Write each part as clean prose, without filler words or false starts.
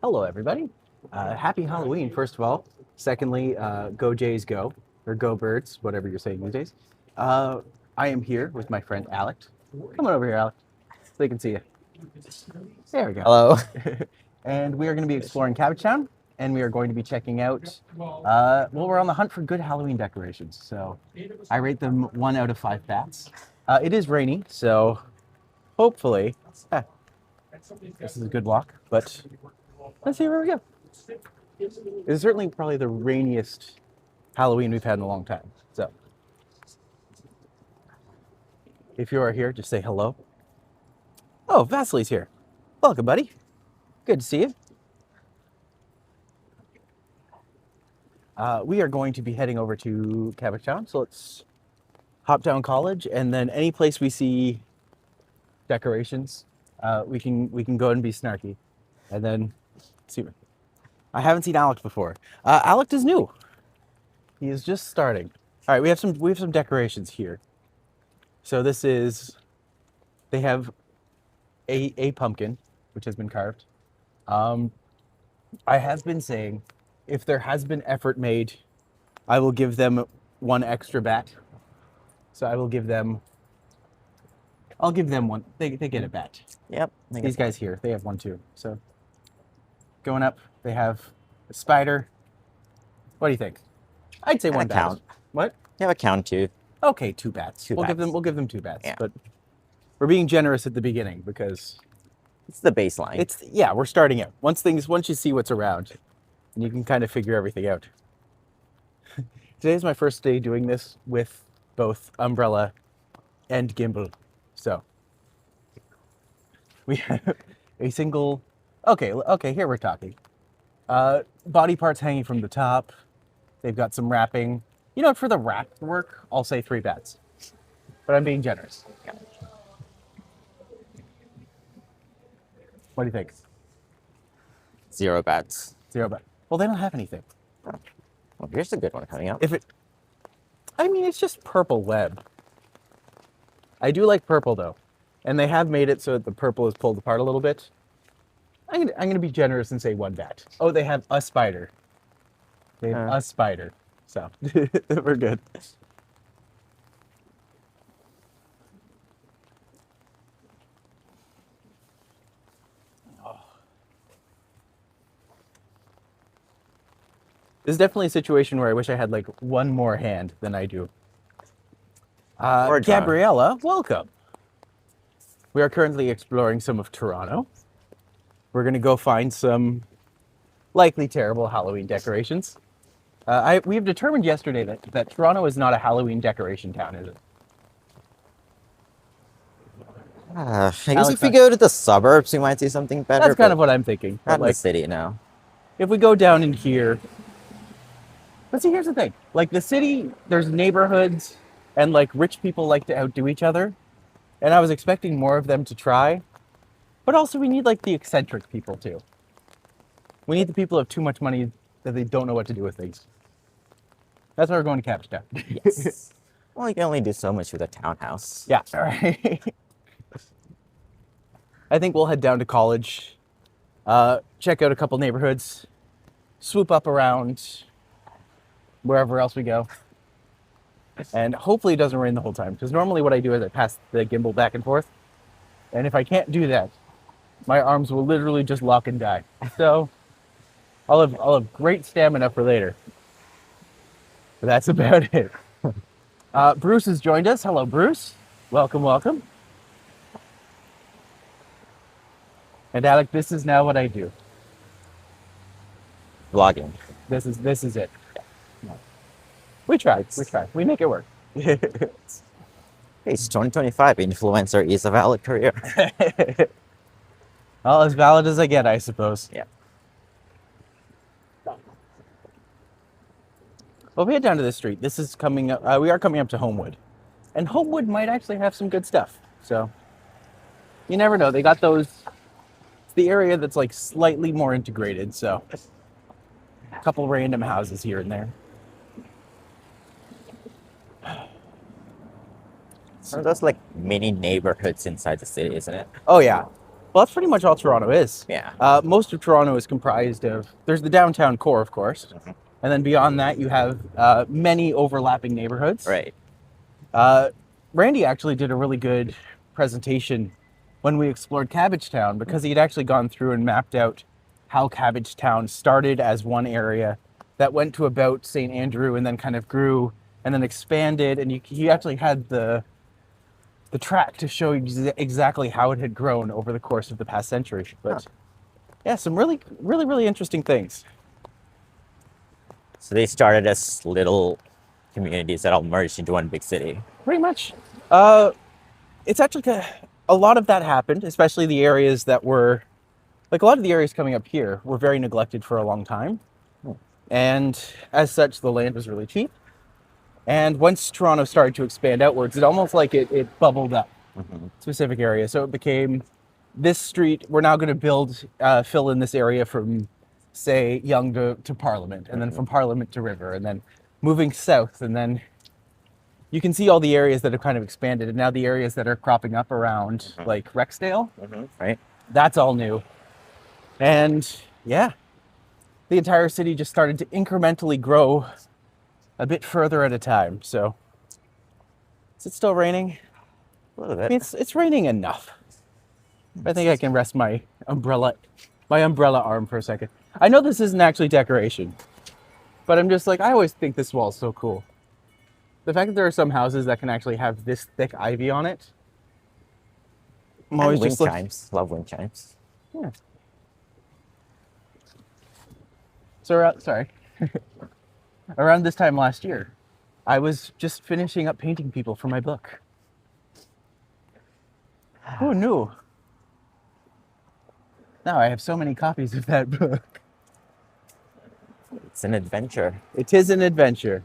Hello, everybody. Happy Halloween, first of all. Secondly, go Jays go, or go Birds, whatever you're saying these days. I am here with my friend Alect. Come on over here, Alect, so they can see you. There we go. Hello. And we are going to be exploring Cabbagetown, and we are going to be checking out, well, we're on the hunt for good Halloween decorations. So I rate them 1 out of 5 bats. It is rainy, so hopefully, this is a good walk, but let's see where we go. It's certainly probably the rainiest Halloween we've had in a long time. So if you are here, just say hello. Oh, Vasily's here. Welcome, buddy. Good to see you. We are going to be heading over to Cabbagetown, so let's hop down College, and then any place we see decorations, we can go and be snarky, and then see. I haven't seen Alect before. Alect is new. He is just starting. All right, we have some decorations here. So this is, they have a pumpkin, which has been carved. I have been saying, if there has been effort made, I will give them 1 extra bat. So I will give them, I'll give them 1. They get a bat. Yep. These guys here, they have 1 too. So going up, they have a spider. What do you think? I'd say 1 bat. Count. What? You have a count too. Okay, 2 bats. We'll give them 2 bats. Yeah. But we're being generous at the beginning because It's the baseline. we're starting out. Once you see what's around, and you can kind of figure everything out. Today's my first day doing this with both umbrella and gimbal. So we have a single, okay, here we're talking. Body parts hanging from the top. They've got some wrapping. You know, for the wrap work, I'll say 3 bats. But I'm being generous. What do you think? 0 bats. 0 bats. Well, they don't have anything. Well, here's a good one coming out. I mean, it's just purple web. I do like purple though. And they have made it so that the purple is pulled apart a little bit. I'm gonna be generous and say 1 bat. Oh, they have a spider. They have a spider. So we're good. This is definitely a situation where I wish I had like 1 more hand than I do. Gabriella, welcome. We are currently exploring some of Toronto. We're going to go find some likely terrible Halloween decorations. We have determined yesterday that Toronto is not a Halloween decoration town, is it? I guess if we go to the suburbs, we might see something better. That's kind of what I'm thinking. Not in the city now. If we go down in here, but see, here's the thing. Like the city, there's neighborhoods, and like rich people like to outdo each other. And I was expecting more of them to try. But also we need like the eccentric people too. We need the people who have too much money that they don't know what to do with things. That's why we're going to Cabbagetown. Yes. Well, you can only do so much with a townhouse. Yeah, all right. I think we'll head down to College, check out a couple neighborhoods, swoop up around wherever else we go. And hopefully it doesn't rain the whole time, because normally what I do is I pass the gimbal back and forth. And if I can't do that, my arms will literally just lock and die. So I'll have great stamina for later. But that's about it. Bruce has joined us. Hello, Bruce. Welcome, welcome. And Alec, this is now what I do. Vlogging. This is it. We try. We make it work. Hey, it's 2025. Influencer is a valid career. Well, as valid as I get, I suppose. Yeah. Well, if we head down to this street, this is coming up. We are coming up to Homewood. And Homewood might actually have some good stuff. So, you never know. They got those. It's the area that's like slightly more integrated. So, a couple random houses here and there. So those like mini neighborhoods inside the city, isn't it? Oh, yeah. Well, that's pretty much all Toronto is. Yeah. Most of Toronto is comprised of, there's the downtown core, of course. And then beyond that, you have many overlapping neighborhoods. Right. Randy actually did a really good presentation when we explored Cabbagetown, because he'd actually gone through and mapped out how Cabbagetown started as one area that went to about St. Andrew and then kind of grew and then expanded. And he actually had the track to show exactly how it had grown over the course of the past century. But yeah, some really, really, really interesting things. So they started as little communities that all merged into one big city. Pretty much. It's actually a lot of that happened, especially the areas that were, like a lot of the areas coming up here were very neglected for a long time. And as such, the land was really cheap. And once Toronto started to expand outwards, it almost like it bubbled up specific areas. So it became this street, we're now going to build, fill in this area from, say, Yonge to Parliament, and then from Parliament to River, and then moving south. And then you can see all the areas that have kind of expanded. And now the areas that are cropping up around like Rexdale, Right. that's all new. And yeah, the entire city just started to incrementally grow a bit further at a time. So, is it still raining? A little bit. I mean, it's raining enough. I think I can rest my umbrella arm for a second. I know this isn't actually decoration, but I'm just like, I always think this wall is so cool. The fact that there are some houses that can actually have this thick ivy on it. I'm always wind just like, chimes. Love wind chimes. yeah. So, sorry. Around this time last year, I was just finishing up painting people for my book. Who knew? Now I have so many copies of that book. It's an adventure. It is an adventure.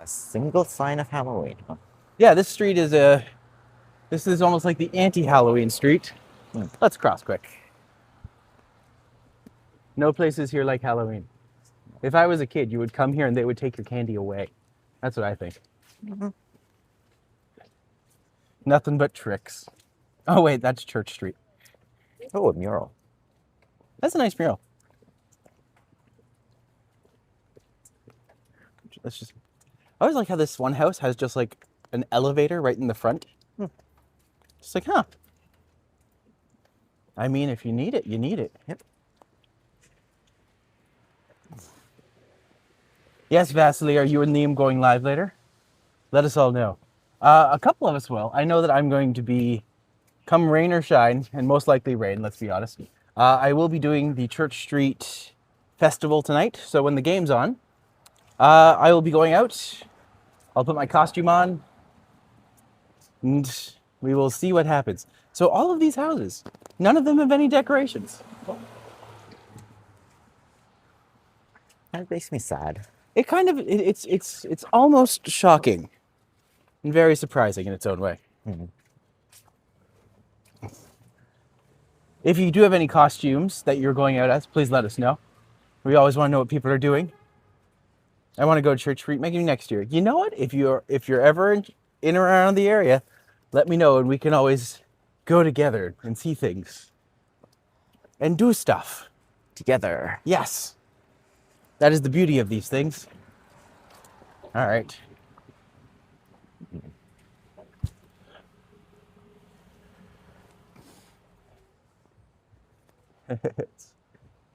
A single sign of Halloween. Huh? Yeah, this street is this is almost like the anti-Halloween street. Let's cross quick. No place is here like Halloween. If I was a kid, you would come here and they would take your candy away. That's what I think. Nothing but tricks. Oh wait, that's Church Street. Oh, a mural. That's a nice mural. Let's just. I always like how this one house has just like an elevator right in the front. Just like, huh. I mean, if you need it, you need it. Yep. Yes, Vasily, are you and Liam going live later? Let us all know. A couple of us will. I know that I'm going to be, come rain or shine, and most likely rain, let's be honest. I will be doing the Church Street Festival tonight. So when the game's on, I will be going out. I'll put my costume on, and we will see what happens. So all of these houses, none of them have any decorations. That makes me sad. It kind of, it's almost shocking and very surprising in its own way. If you do have any costumes that you're going out as, please let us know. We always want to know what people are doing. I want to go to Church Street maybe next year. You know what? If you're ever in or around the area, let me know and we can always go together and see things and do stuff Together. Yes. That is the beauty of these things. All right.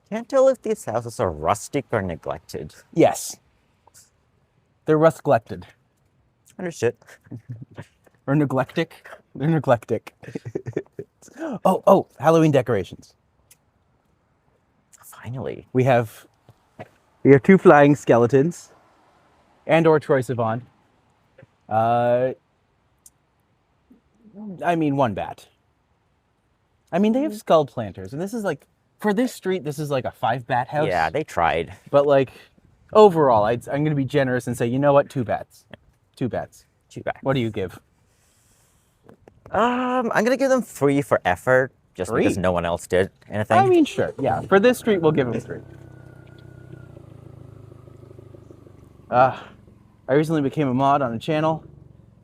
Can't tell if these houses are rustic or neglected. Yes. They're rusclected. Understood. Or neglectic. They're neglectic. Oh, Halloween decorations. Finally. We have 2 flying skeletons and or Troye Sivan. I mean 1 bat. I mean, they have skull planters, and this is like, for this street, this is like a 5-bat house. Yeah, they tried. But like, overall, I'm going to be generous and say, you know what? 2 bats. 2 bats. 2 bats. What do you give? I'm gonna give them 3 for effort, just 3? because no one else did anything. I mean, sure. Yeah. For this street, we'll give them 3. I recently became a mod on a channel,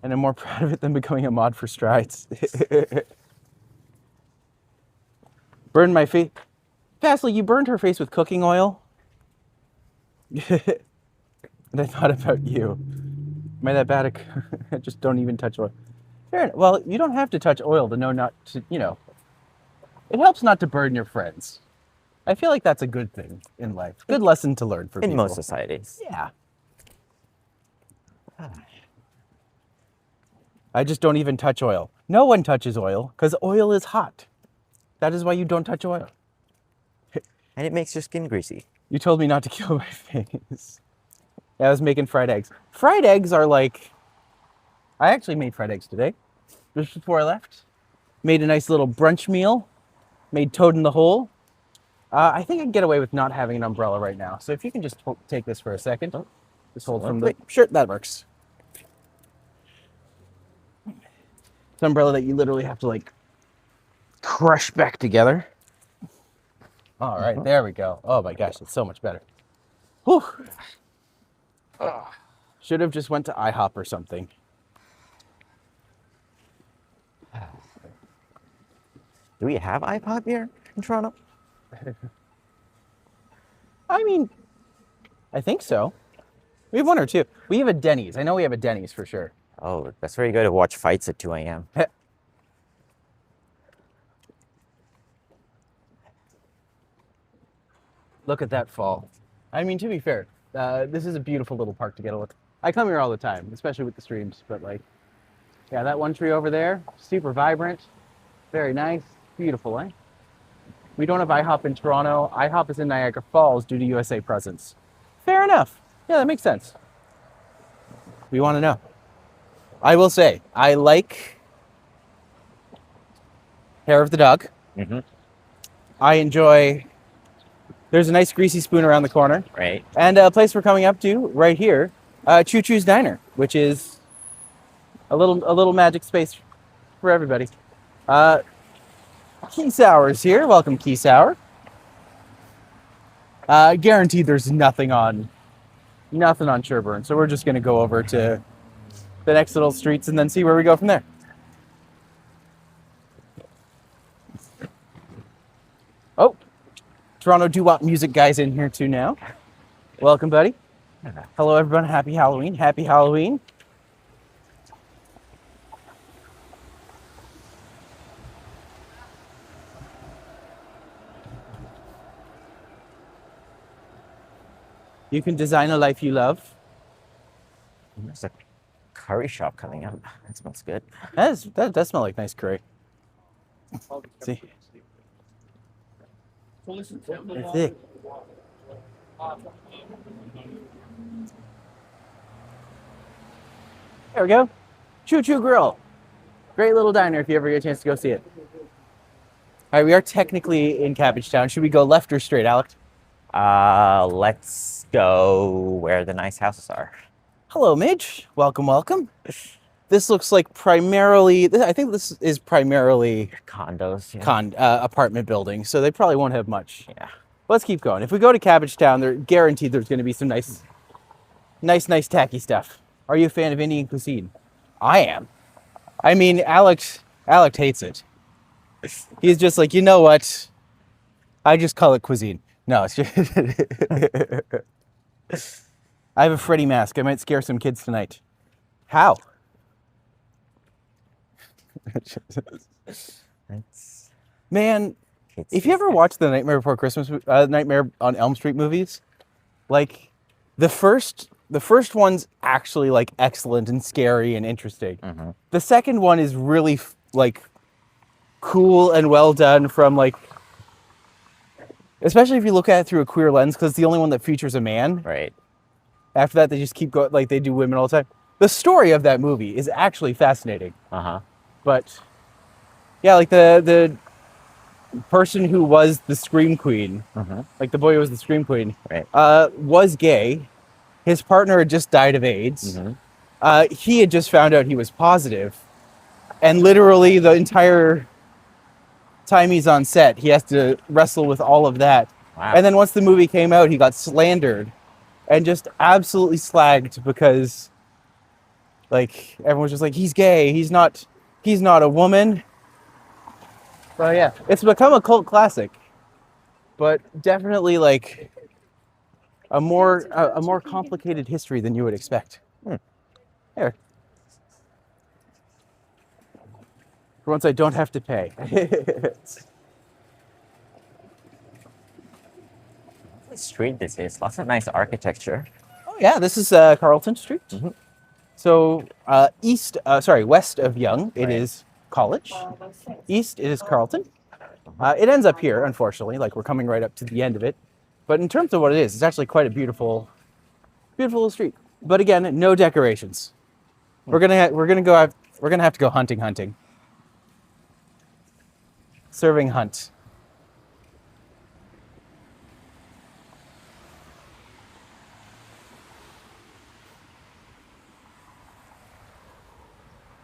and I'm more proud of it than becoming a mod for Strides. Burned my face. Fastly, you burned her face with cooking oil. And I thought about you. Am I that bad? Just don't even touch oil. Fair enough. Well, you don't have to touch oil to know not to, it helps not to burn your friends. I feel like that's a good thing in life. Good lesson to learn for In people. most societies. Yeah. I just don't even touch oil. No one touches oil because oil is hot. That is why you don't touch oil. And it makes your skin greasy. You told me not to kill my face. Yeah, I was making fried eggs. Fried eggs are like... I actually made fried eggs today, just before I left. Made a nice little brunch meal. Made toad in the hole. I think I can get away with not having an umbrella right now. So if you can just take this for a second. Just hold from the... Sure, that works. It's an umbrella that you literally have to, like, crush back together. All right, there we go. Oh my gosh, it's so much better. Whew. Should have just went to IHOP or something. Do we have iPod here in Toronto? I mean, I think so. We have one or two. We have a Denny's. I know we have a Denny's for sure. Oh, that's where you go to watch fights at 2 a.m. Look at that fall. I mean, to be fair, this is a beautiful little park to get a look. I come here all the time, especially with the streams, but like, yeah, that one tree over there, super vibrant, very nice, beautiful, eh? We don't have IHOP in Toronto. IHOP is in Niagara Falls due to USA presence. Fair enough. Yeah, that makes sense. We want to know. I will say, I like Hair of the Dog. Mm-hmm. I enjoy... There's a nice greasy spoon around the corner. Right. And a place we're coming up to right here, Choo Choo's Diner, which is a little magic space for everybody. Key Sour's here. Welcome, Key Sour. Guaranteed there's nothing on Sherburne, so we're just gonna go over to the next little streets and then see where we go from there. Oh, Toronto doo-wop music guy's in here too now. Welcome, buddy. Hello, everyone. Happy Halloween. Happy Halloween. You can design a life you love. There's a curry shop coming up. That smells good. That does smell like nice curry. See? It's thick. There we go. Choo Choo Grill. Great little diner if you ever get a chance to go see it. All right, we are technically in Cabbagetown. Should we go left or straight, Alect? Let's go where the nice houses are. Hello, Midge. Welcome, welcome. This looks like primarily, I think this is primarily Condos. Yeah. Apartment buildings, so they probably won't have much. Yeah. Let's keep going. If we go to Cabbagetown, they're guaranteed there's going to be some nice tacky stuff. Are you a fan of Indian cuisine? I am. I mean, Alect hates it. He's just like, you know what? I just call it cuisine. No, it's just... I have a Freddy mask. I might scare some kids tonight. How? Man, if you ever watch the Nightmare Before Christmas, Nightmare on Elm Street movies, like the first one's actually like excellent and scary and interesting. Mm-hmm. The second one is really like cool and well done from like, especially if you look at it through a queer lens, because it's the only one that features a man. Right. After that, they just keep going, like they do women all the time. The story of that movie is actually fascinating. Uh-huh. But yeah, like the person who was the Scream Queen, like the boy who was the Scream Queen, right, was gay. His partner had just died of AIDS. He had just found out he was positive. And literally the entire time he's on set, he has to wrestle with all of that. Wow. And then once the movie came out, he got slandered and just absolutely slagged because like everyone's just like, he's gay, he's not a woman. So yeah, it's become a cult classic, but definitely like a more complicated history than you would expect. Here, for once I don't have to pay. Street this is. Lots of nice architecture. Oh yeah, this is Carlton Street. So west of Yonge, it Right. is College. East, it is Carlton. It ends up here, unfortunately. Like we're coming right up to the end of it. But in terms of what it is, it's actually quite a beautiful little street. But again, no decorations. We're gonna have to go hunting. Serving hunt.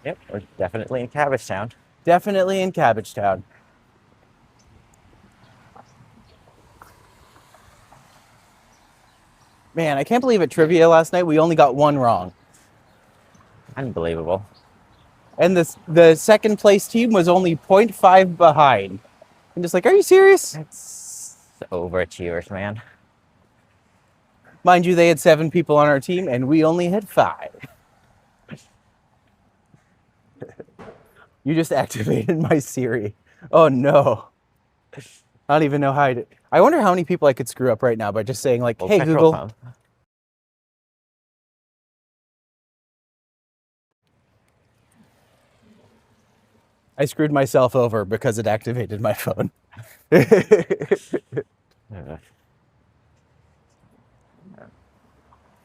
Yep, we're definitely in Cabbagetown. Definitely in Cabbagetown. Man, I can't believe at trivia last night we only got one wrong. Unbelievable. And the second place team was only 0.5 behind. I'm just like, are you serious? That's overachievers, man. Mind you, they had 7 people on our team and we only had 5. You just activated my Siri. Oh no. I don't even know how I wonder how many people I could screw up right now by just saying like, Well, hey petrol Google. pump. I screwed myself over because it activated my phone. Uh,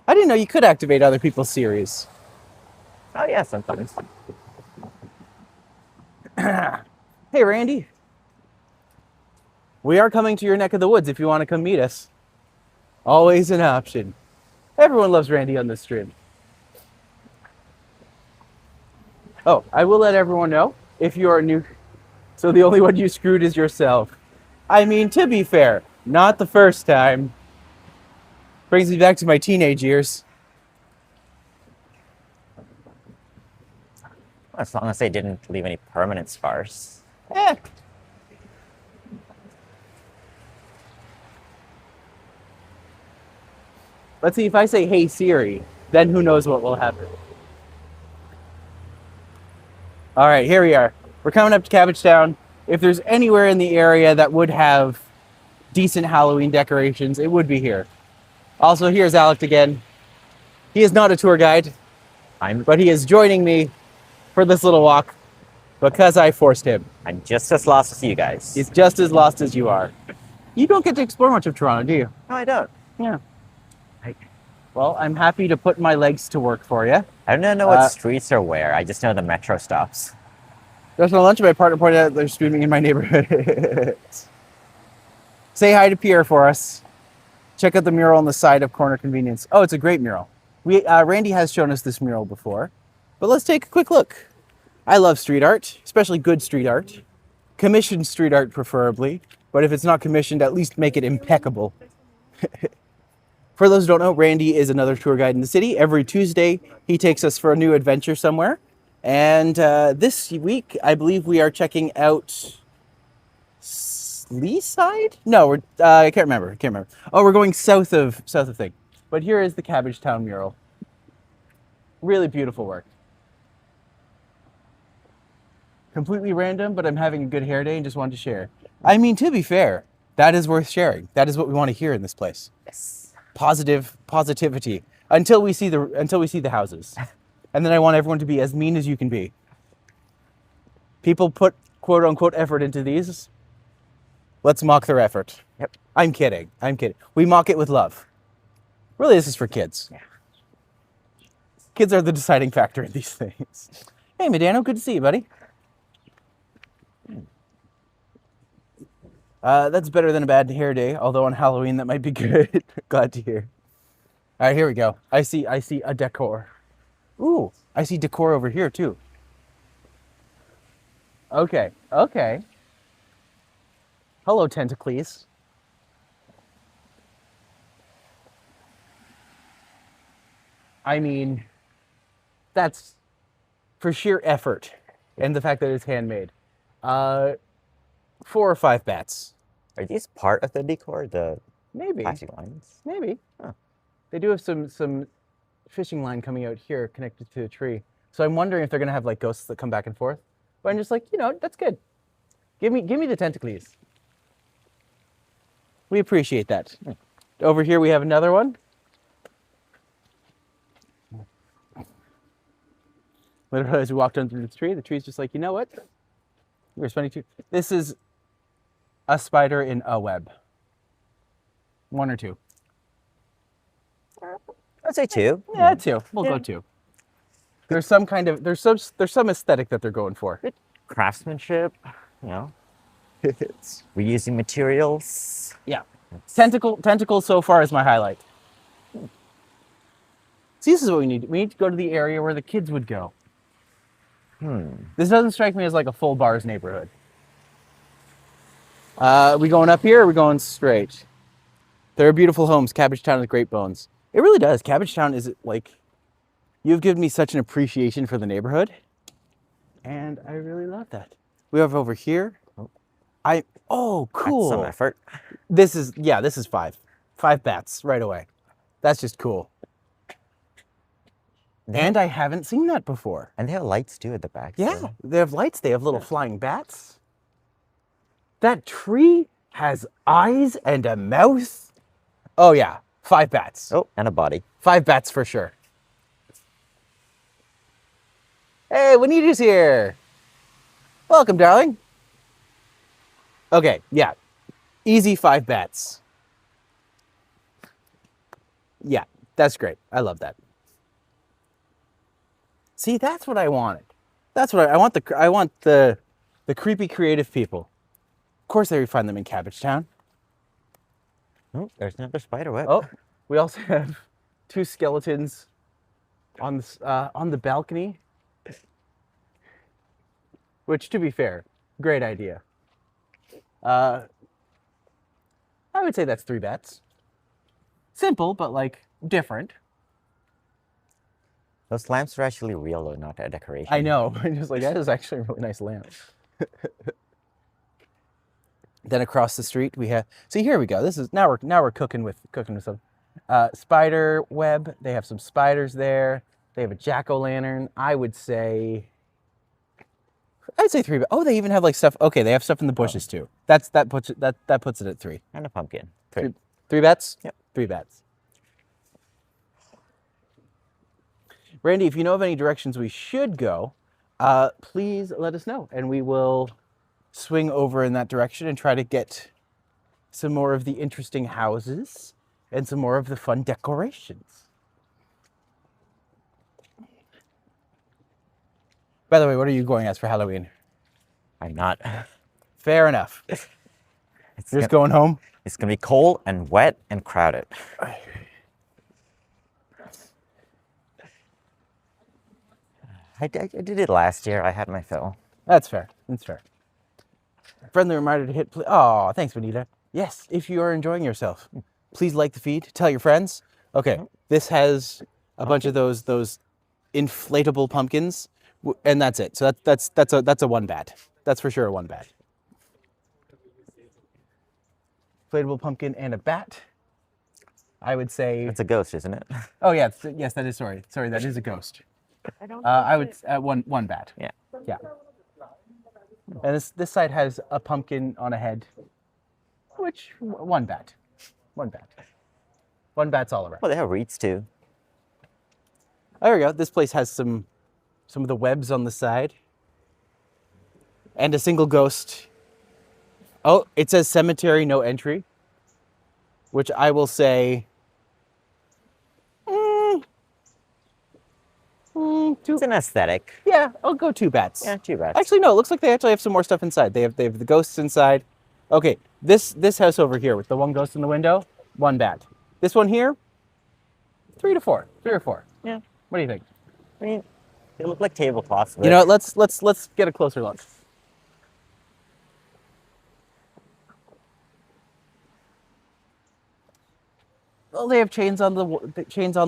I didn't know you could activate other people's Siris. Oh yeah, sometimes. Hey Randy. We are coming to your neck of the woods if you want to come meet us. Always an option. Everyone loves Randy on this stream. Oh, I will let everyone know if you are new. So the only one you screwed is yourself. I mean, to be fair, not the first time. Brings me back to my teenage years. As long as they didn't leave any permanent scars. Eh. Let's see, if I say, hey Siri, then who knows what will happen. All right, here we are. We're coming up to Cabbagetown. If there's anywhere in the area that would have decent Halloween decorations, it would be here. Also, here's Alect again. He is not a tour guide, but he is joining me for this little walk because I forced him. I'm just as lost as you guys. He's just as lost as you are. You don't get to explore much of Toronto, do you? No, I don't. Yeah. Well, I'm happy to put my legs to work for you. I don't know what streets are where. I just know the metro stops. Just my lunch, my partner pointed out they're streaming in my neighborhood. Say hi to Pierre for us. Check out the mural on the side of Corner Convenience. Oh, it's a great mural. Randy has shown us this mural before, but let's take a quick look. I love street art, especially good street art. Commissioned street art preferably, but if it's not commissioned, at least make it impeccable. For those who don't know, Randy is another tour guide in the city. Every Tuesday, he takes us for a new adventure somewhere. And this week, I believe we are checking out Leaside? No, I can't remember. Oh, we're going south of thing. But here is the Cabbagetown mural. Really beautiful work. Completely random, but I'm having a good hair day and just wanted to share. I mean, to be fair, that is worth sharing. That is what we want to hear in this place. Yes. Positivity until we see the houses. And then I want everyone to be as mean as you can be. People put quote unquote effort into these. Let's mock their effort. Yep. I'm kidding. We mock it with love. Really, this is for kids. Yeah. Kids are the deciding factor in these things. Hey, Medano, good to see you, buddy. That's better than a bad hair day, although on Halloween that might be good. Glad to hear. All right, here we go. I see a decor. Ooh, I see decor over here too. Okay. Hello, Tentacles. I mean, that's for sheer effort and the fact that it's handmade. 4 or 5 bats. Are these part of the decor? The Maybe. plastic lines? Maybe. Huh. They do have some fishing line coming out here connected to a tree. So I'm wondering if they're gonna have like ghosts that come back and forth. But I'm just like, that's good. Give me the tentacles. We appreciate that. Over here we have another one. Literally, as we walked under the tree's just like, you know what? We're spending two. This is a spider in a web. 1 or 2. I'd say 2. Yeah, 2. We'll go 2. There's some kind of there's some aesthetic that they're going for. Good craftsmanship, it's reusing materials. Yeah. Tentacle so far is my highlight. See, this is what we need. We need to go to the area where the kids would go. This doesn't strike me as like a full bars neighborhood. We going up here or are we going straight? There are beautiful homes. Cabbagetown with great bones. It really does. Cabbagetown is like, you've given me such an appreciation for the neighborhood. And I really love that. We have over here. Oh, cool. That's some effort. This is 5. 5 bats right away. That's just cool. And I haven't seen that before. And they have lights too at the back. Yeah, So. they have lights. They have little flying bats. That tree has eyes and a mouth. Oh yeah, 5 bats. Oh, and a body. 5 bats for sure. Hey, Juanita's here. Welcome, darling. Okay, yeah. Easy 5 bats. Yeah, that's great. I love that. See, that's what I wanted. That's what I want. I want the creepy creative people. Of course, I would find them in Cabbagetown. Oh, there's another spider web. Oh, we also have 2 skeletons on the balcony. Which, to be fair, great idea. I would say that's 3 bats. Simple, but like different. Those lamps are actually real though, not a decoration. I know. I'm just like, that is actually a really nice lamp. Then across the street we have. See, here we go. This is now we're cooking with some spider web. They have some spiders there. They have a jack-o'-lantern. I'd say 3. Oh, they even have like stuff. Okay, they have stuff in the bushes too. That puts it at 3. And a pumpkin. 3. 3 bats? Yep. 3 bats. Randy, if you know of any directions we should go, please let us know, and we will swing over in that direction and try to get some more of the interesting houses and some more of the fun decorations. By the way, what are you going as for Halloween? I'm not. Fair enough. You're just going home? It's going to be cold and wet and crowded. I did it last year. I had my fill. That's fair. That's fair. Friendly reminder to hit play. Oh, thanks, Benita. Yes, if you are enjoying yourself, please like the feed. Tell your friends. Okay, this has a bunch of those inflatable pumpkins, and that's it. So that's a 1 bat. That's for sure a 1 bat. Inflatable pumpkin and a bat. I would say. It's a ghost, isn't it? Oh yeah, yes, that is. Sorry, that is a ghost. I would one bat. Yeah. Yeah. And this side has a pumpkin on a head, which 1 bat. 1 bat. 1 bat's all around. Well, they have wreaths too. Oh, there we go. This place has some of the webs on the side, and a single ghost. Oh, it says cemetery, no entry, which I will say. It's an aesthetic. Yeah, I'll go 2 bats. Yeah, 2 bats. Actually, no. It looks like they actually have some more stuff inside. They have the ghosts inside. Okay, this house over here with the 1 ghost in the window, 1 bat. This one here, 3 to 4, 3 or 4. Yeah. What do you think? I mean, they look like tablecloths. You know what? Let's get a closer look. Well, they have chains on the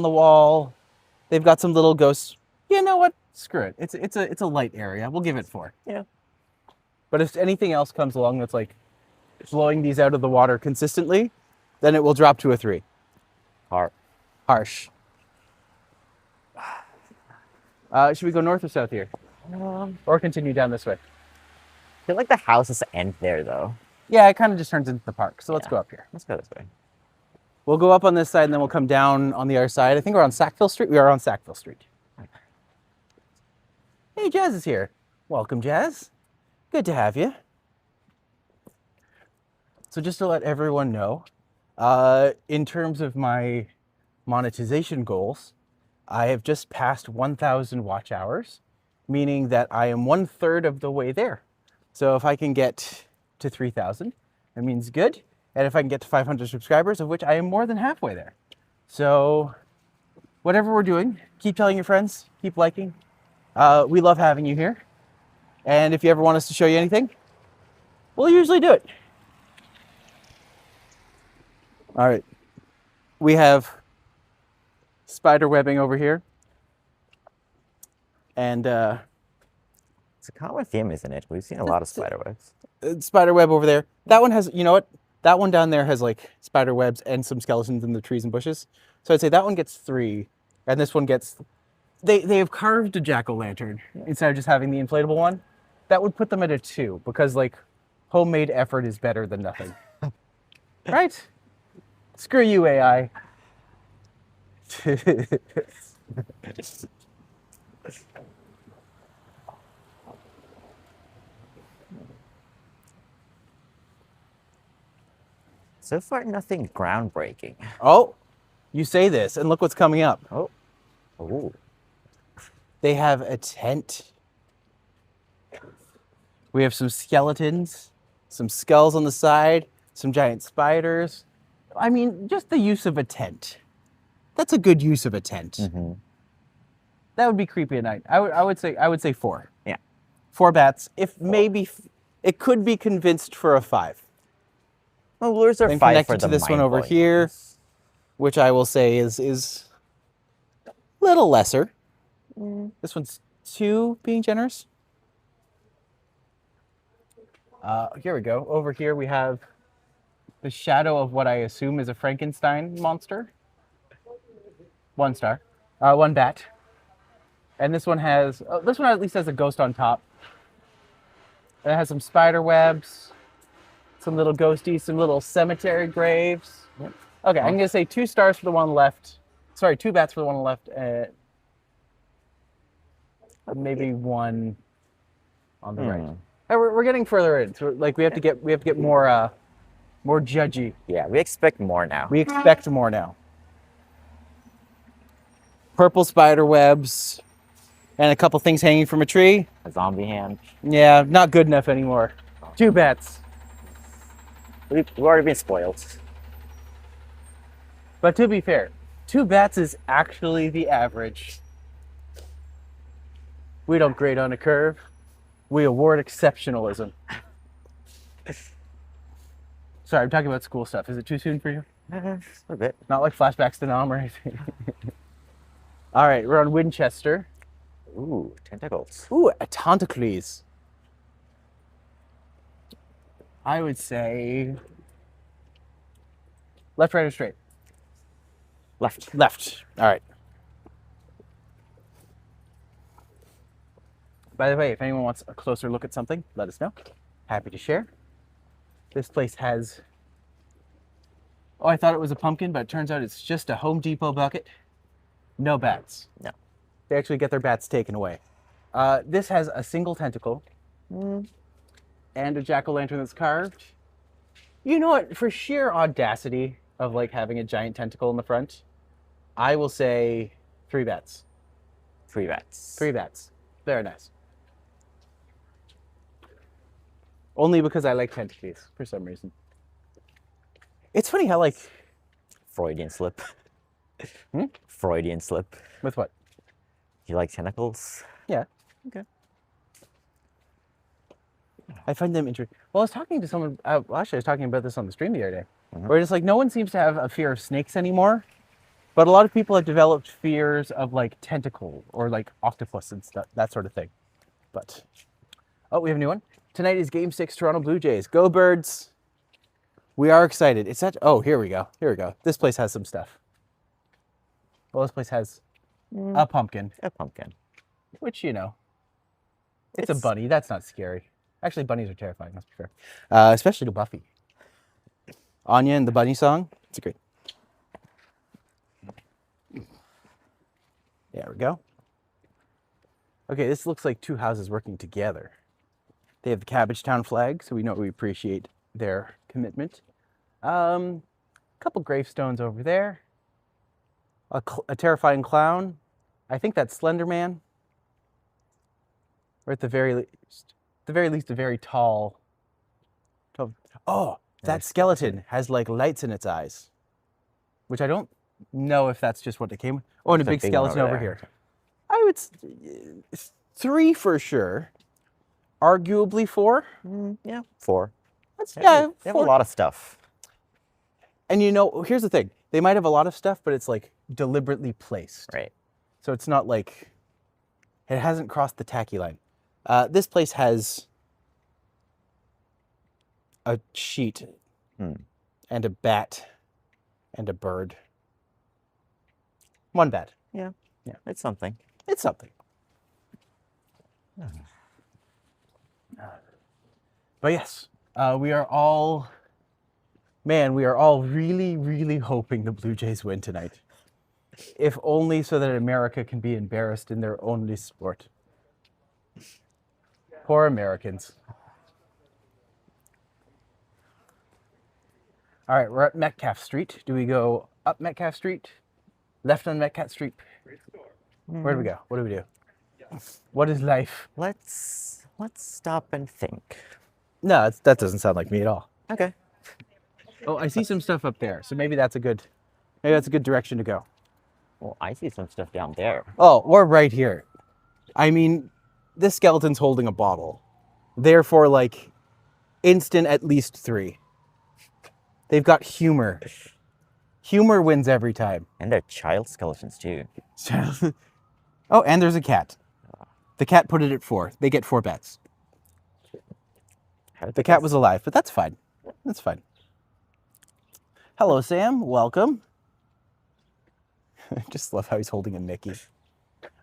wall. They've got some little ghosts. You know what? Screw it. It's a light area. We'll give it 4. Yeah. But if anything else comes along that's like blowing these out of the water consistently, then it will drop to a 3. Harsh. Should we go north or south here? Or continue down this way? I feel like the houses end there, though. Yeah, it kind of just turns into the park. So let's Yeah. go up here. Let's go this way. We'll go up on this side and then we'll come down on the other side. I think we're on Sackville Street. We are on Sackville Street. Hey, Jazz is here. Welcome, Jazz. Good to have you. So just to let everyone know, in terms of my monetization goals, I have just passed 1,000 watch hours, meaning that I am 1/3 of the way there. So if I can get to 3,000, that means good. And if I can get to 500 subscribers, of which I am more than halfway there. So whatever we're doing, keep telling your friends, keep liking. We love having you here. And if you ever want us to show you anything, we'll usually do it. All right. We have spider webbing over here. And It's a common theme, isn't it? We've seen a lot of spider webs. spider web over there. That one has, you know what? That one down there has like spider webs and some skeletons in the trees and bushes. So I'd say that one gets 3. And this one gets, they have carved a jack-o'-lantern instead of just having the inflatable one. That would put them at a 2 because like homemade effort is better than nothing. Right? Screw you, AI. So far, nothing groundbreaking. Oh, you say this, and look what's coming up. Oh. Ooh. They have a tent. We have some skeletons, some skulls on the side, some giant spiders. I mean, just the use of a tent. That's a good use of a tent. Mm-hmm. That would be creepy at night. I would say 4. Yeah. 4 bats. If maybe it could be convinced for a 5. Well, lures are Then 5 connected for the to this one over mind-blowing here, ones. which I will say is a little lesser. This one's 2, being generous. Here we go. Over here we have the shadow of what I assume is a Frankenstein monster. 1 star. 1 bat. And this one has, this one at least has a ghost on top. And it has some spider webs, some little ghosties, some little cemetery graves. Yep. Okay, I'm gonna say 2 stars for the one left. Sorry, 2 bats for the one left. Maybe 1 on the right. And we're getting further in. So like we have to get more more judgy. Yeah, we expect more now. We expect more now. Purple spider webs and a couple things hanging from a tree. A zombie hand. Yeah, not good enough anymore. 2 bats. We've already been spoiled. But to be fair, 2 bats is actually the average. We don't grade on a curve. We award exceptionalism. Sorry, I'm talking about school stuff. Is it too soon for you? A bit. Not like flashbacks to Nam or anything. All right, we're on Winchester. Ooh, tentacles. Ooh, a Tentacles. I would say left, right, or straight? Left. Left. All right. By the way, if anyone wants a closer look at something, let us know. Happy to share. This place has, oh, I thought it was a pumpkin, but it turns out it's just a Home Depot bucket. No bats. No. They actually get their bats taken away. This has a single tentacle and a jack-o'-lantern that's carved. You know what? For sheer audacity of like having a giant tentacle in the front, I will say 3 bats. 3 bats. 3 bats. Very nice. Only because I like tentacles for some reason. It's funny how like Freudian slip. Freudian slip. with what? You like tentacles? Yeah. Okay. I find them interesting. Well, I was talking to someone. Well, actually, I was talking about this on the stream the other day, where it's like no one seems to have a fear of snakes anymore. But a lot of people have developed fears of like tentacle or like octopus and stuff, that sort of thing. But oh, we have a new one. Tonight is Game 6, Toronto Blue Jays. Go Birds! We are excited. It's such. Oh, here we go. Here we go. This place has some stuff. Well, this place has a pumpkin, A pumpkin. which you know, it's a It's- bunny. That's not scary. Actually, bunnies are terrifying. Let's be fair, especially to Buffy. Anya and the bunny song. It's great. There we go. Okay, this looks like two houses working together. They have the CABBAGETOWN flag, so we know we appreciate their commitment. Couple gravestones over there. A terrifying clown. I think that's Slender Man. Or at the very least, a very tall. Oh, that skeleton has like lights in its eyes, which I don't know if that's just what it came with. Oh, and a There's big skeleton over there. here. I would 3 for sure. Arguably 4. Yeah, 4. That's They yeah, have 4. a lot of stuff. And you know, here's the thing. They might have a lot of stuff, but it's like deliberately placed. Right. So it's not like it hasn't crossed the tacky line. This place has a sheet and a bat and a bird. One bat. Yeah. Yeah. It's something. It's something. But yes, we are all really, really hoping the Blue Jays win tonight. If only so that America can be embarrassed in their only sport. Poor Americans. All right, we're at Metcalf Street. Do we go up Metcalf Street? Left on Metcalf Street? Where do we go? What do we do? What is life? Let's stop and think. No, that doesn't sound like me at all. Okay. Oh, I see some stuff up there, so maybe that's a good direction to go. Well, I see some stuff down there. Oh, we're right here. I mean, this skeleton's holding a bottle. Therefore, like, instant at least 3. They've got humor. Humor wins every time. And they're child skeletons too. Oh, and there's a cat. The cat put it at 4. They get 4 bets. How did The cat was alive, but that's fine. That's fine. Hello, Sam. Welcome. I just love how he's holding a Mickey.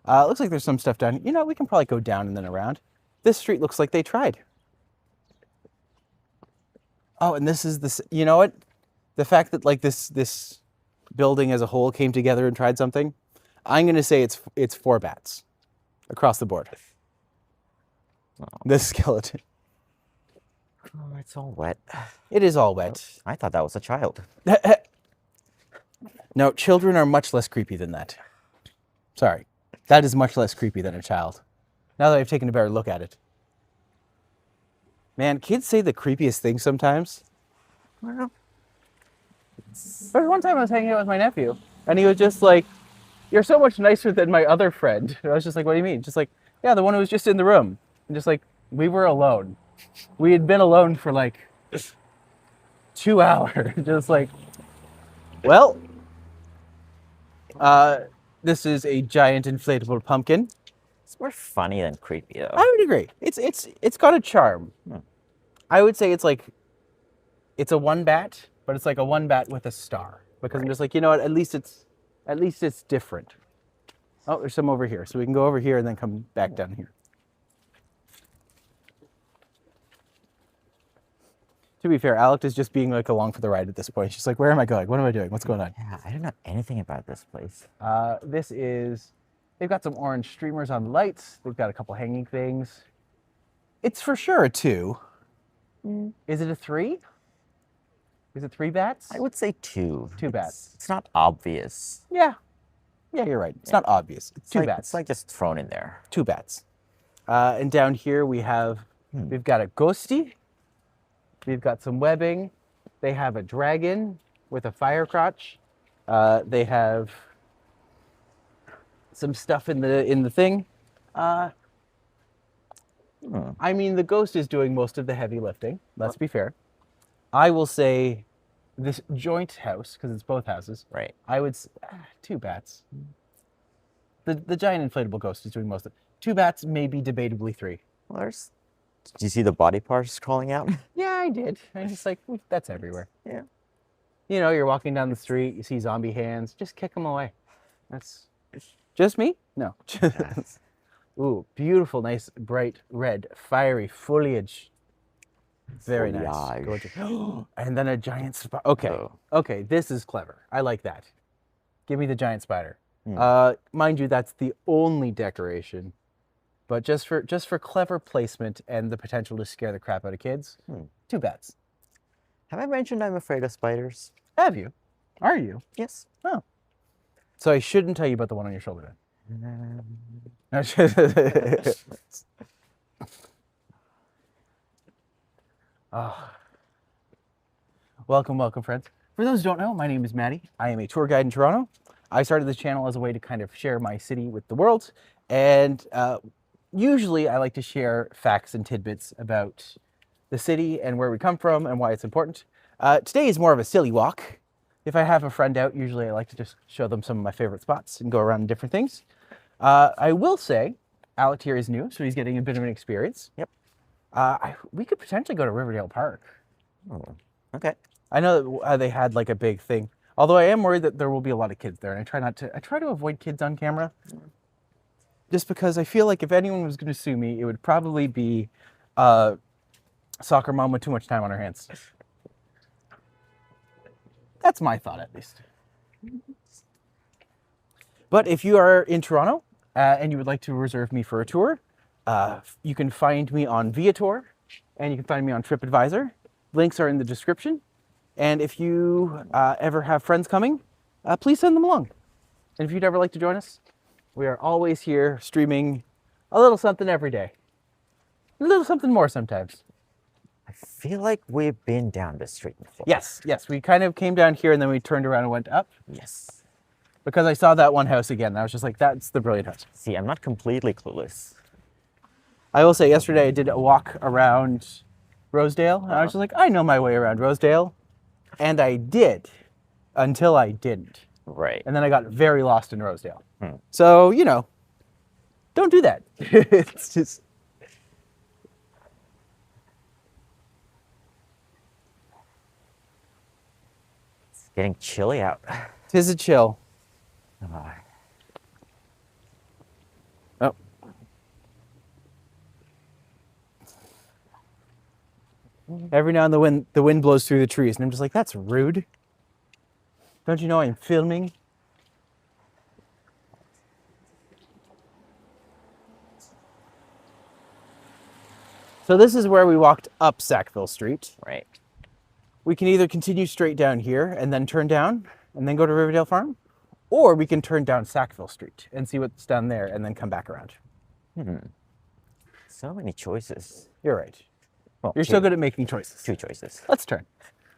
Looks like there's some stuff down here. You know, we can probably go down and then around. This street looks like they tried. Oh, and this is this. You know what? The fact that like this building as a whole came together and tried something. I'm gonna say it's 4 bats across the board. This skeleton. Oh, it's all wet. It is all wet. I thought that was a child. No, children are much less creepy than that. Sorry. That is much less creepy than a child. Now that I've taken a better look at it. Man, kids say the creepiest things sometimes. Well, There's one time I was hanging out with my nephew, and he was just like, "You're so much nicer than my other friend." And I was just like, "What do you mean?" Just like, "Yeah, the one who was just in the room." And just like, we were alone. We had been alone for like 2 hours. Just like, well, this is a giant inflatable pumpkin. it's more funny than creepy though. I would agree. It's got a charm. I would say it's a 1 bat, but it's like a 1 bat with a star. Because I'm just like, you know what, at least it's different. Oh, there's some over here. So we can go over here and then come back down here. To be fair, Alect is just being like along for the ride at this point. She's like, where am I going? What am I doing? What's going on? Yeah, I don't know anything about this place. They've got some orange streamers on the lights. They've got a couple hanging things. It's for sure a 2. Is it a 3? Is it 3 bats? I would say 2. 2 bats. It's not obvious. Yeah. Yeah, you're right. It's not obvious. It's 2 bats. It's like just thrown in there. 2 bats. And down here we've got a ghosty. We've got some webbing. They have a dragon with a fire crotch. They have some stuff in the thing. I mean, the ghost is doing most of the heavy lifting. Let's be fair. I will say this joint house, because it's both houses, Right. I would 2 bats. The giant inflatable ghost is doing most of it. 2 bats, maybe debatably 3. Well, there's. Did you see the body parts crawling out? Yeah, I did. I'm just like, that's everywhere. Yeah. You know, you're walking down the street, you see zombie hands, just kick them away. That's just me? No. Yes. Ooh, beautiful, nice, bright red, fiery foliage. Very nice. Foliage. Gorgeous. And then a giant spider. Okay. Oh. Okay, this is clever. I like that. Give me the giant spider. Mind you, that's the only decoration. But just for clever placement and the potential to scare the crap out of kids, 2 bats. Have I mentioned I'm afraid of spiders? Have you? Are you? Yes. Oh. So I shouldn't tell you about the one on your shoulder then. Oh. Welcome, friends. For those who don't know, my name is Matti. I am a tour guide in Toronto. I started this channel as a way to kind of share my city with the world. And usually I like to share facts and tidbits about the city and where we come from and why it's important. Today is more of a silly walk. If I have a friend out, usually I like to just show them some of my favorite spots and go around different things. I will say, Alect here is new, so he's getting a bit of an experience. Yep. We could potentially go to Riverdale Park. Oh, okay. I know that they had like a big thing. Although I am worried that there will be a lot of kids there, and I try to avoid kids on camera. Just because I feel like if anyone was going to sue me, it would probably be a soccer mom with too much time on her hands. That's my thought, at least. But if you are in Toronto and you would like to reserve me for a tour, you can find me on Viator, and you can find me on TripAdvisor. Links are in the description. And if you ever have friends coming, please send them along. And if you'd ever like to join us, we are always here streaming a little something every day. A little something more sometimes. I feel like we've been down this street before. Yes. We kind of came down here and then we turned around and went up. Yes. Because I saw that one house again. And I was just like, that's the brilliant house. See, I'm not completely clueless. I will say yesterday I did a walk around Rosedale. And I was just like, I know my way around Rosedale. And I did until I didn't. Right. And then I got very lost in Rosedale. So, you know, don't do that. It's just... It's getting chilly out. 'Tis a chill. Oh. Every now and then the wind blows through the trees, and I'm just like, that's rude. Don't you know I'm filming? So this is where we walked up Sackville Street. Right. We can either continue straight down here and then turn down and then go to Riverdale Farm, or we can turn down Sackville Street and see what's down there and then come back around. So many choices. You're right. Well, You're so good at making choices. 2 choices. Let's turn.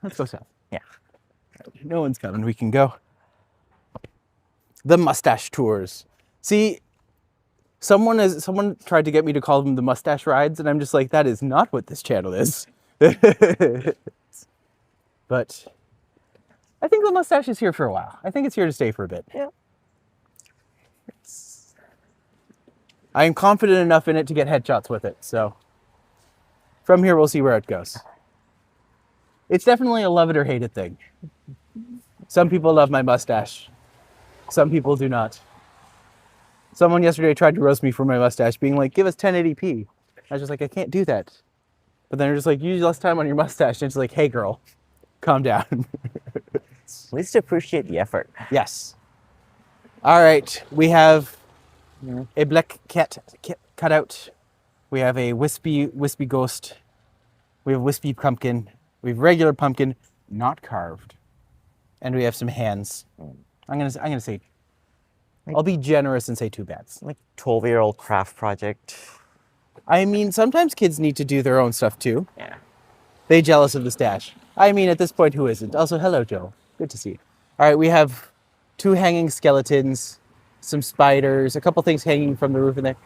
Let's go south. Yeah. No one's coming. We can go. The mustache tours. See, someone tried to get me to call them the mustache rides, and I'm just like, that is not what this channel is. But I think the mustache is here for a while. I think it's here to stay for a bit. Yeah. I am confident enough in it to get headshots with it. So from here, we'll see where it goes. It's definitely a love it or hate it thing. Some people love my mustache. Some people do not. Someone yesterday tried to roast me for my mustache, being like, give us 1080p. I was just like, I can't do that. But then they're just like, use less time on your mustache. And it's like, hey, girl, calm down. At least appreciate the effort. Yes. All right. We have a black cat cut out. We have a wispy ghost. We have wispy pumpkin. We have regular pumpkin, not carved. And we have some hands. I'm gonna say, I'll be generous and say 2 bats. Like 12-year-old craft project. I mean, sometimes kids need to do their own stuff too. Yeah. They jealous of the stash. I mean, at this point, who isn't? Also, hello, Joe. Good to see you. All right, we have 2 hanging skeletons, some spiders, a couple things hanging from the roof in there.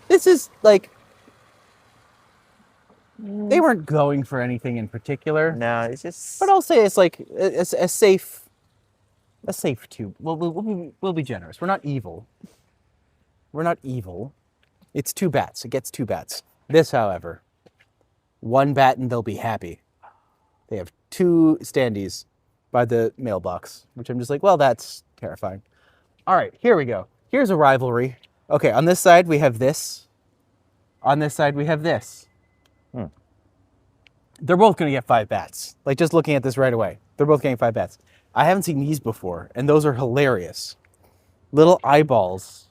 This is like, They weren't going for anything in particular. No, it's just. But I'll say it's like a safe two. We'll be generous. We're not evil. We're not evil. It's 2 bats. It gets 2 bats. This, however, 1 bat and they'll be happy. They have 2 standees by the mailbox, which I'm just like, well, that's terrifying. All right, here we go. Here's a rivalry. Okay, on this side we have this. On this side we have this. They're both going to get 5 bats. Like, just looking at this right away. They're both getting 5 bats. I haven't seen these before, and those are hilarious. Little eyeballs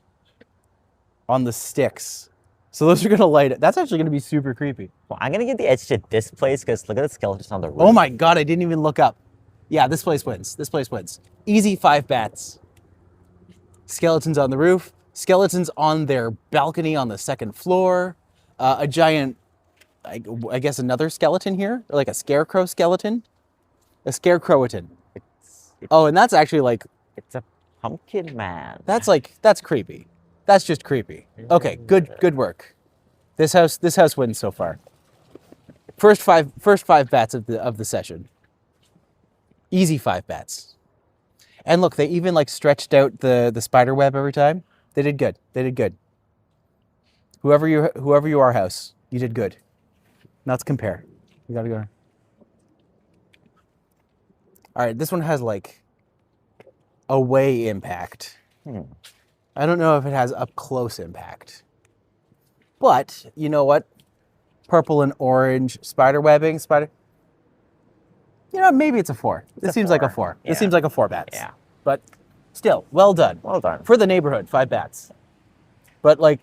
on the sticks. So those are going to light it. That's actually going to be super creepy. Well, I'm going to give the edge to this place because look at the skeletons on the roof. Oh my god, I didn't even look up. Yeah, this place wins. This place wins. Easy 5 bats. Skeletons on the roof. Skeletons on their balcony on the 2nd floor. A giant... I guess another skeleton here, or like a scarecrow skeleton, a scarecrowaton. Oh, and that's actually like It's a pumpkin man. that's creepy. That's just creepy. Okay, good work. This house wins so far. First five bats of the session. Easy 5 bats. And look, they even like stretched out the spider web every time. They did good. They did good. Whoever you are, house, you did good. Now let's compare. We gotta go. All right, this one has like away impact. I don't know if it has up close impact. But you know what? Purple and orange spider webbing, You know, maybe it's a 4. This seems like a 4. Yeah. This seems like a 4 bats. Yeah. But still, well done. Well done. For the neighborhood, 5 bats. But like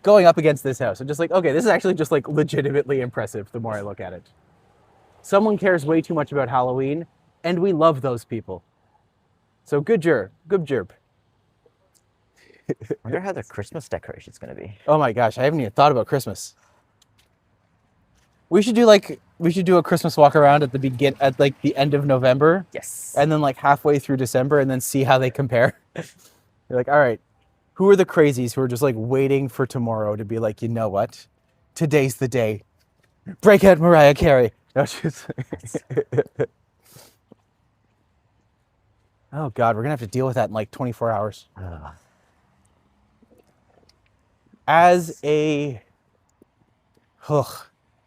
going up against this house, I'm just like, okay, this is actually just like legitimately impressive the more I look at it. Someone cares way too much about Halloween, and we love those people. So good jerb. I wonder how the Christmas decoration's going to be. Oh my gosh, I haven't even thought about Christmas. We should do a Christmas walk around at the end of November. Yes. And then like halfway through December, and then see how they compare. You're like, all right, who are the crazies who are just like waiting for tomorrow to be like, you know what? Today's the day. Break out Mariah Carey. No, she's oh God, we're gonna have to deal with that in like 24 hours. As a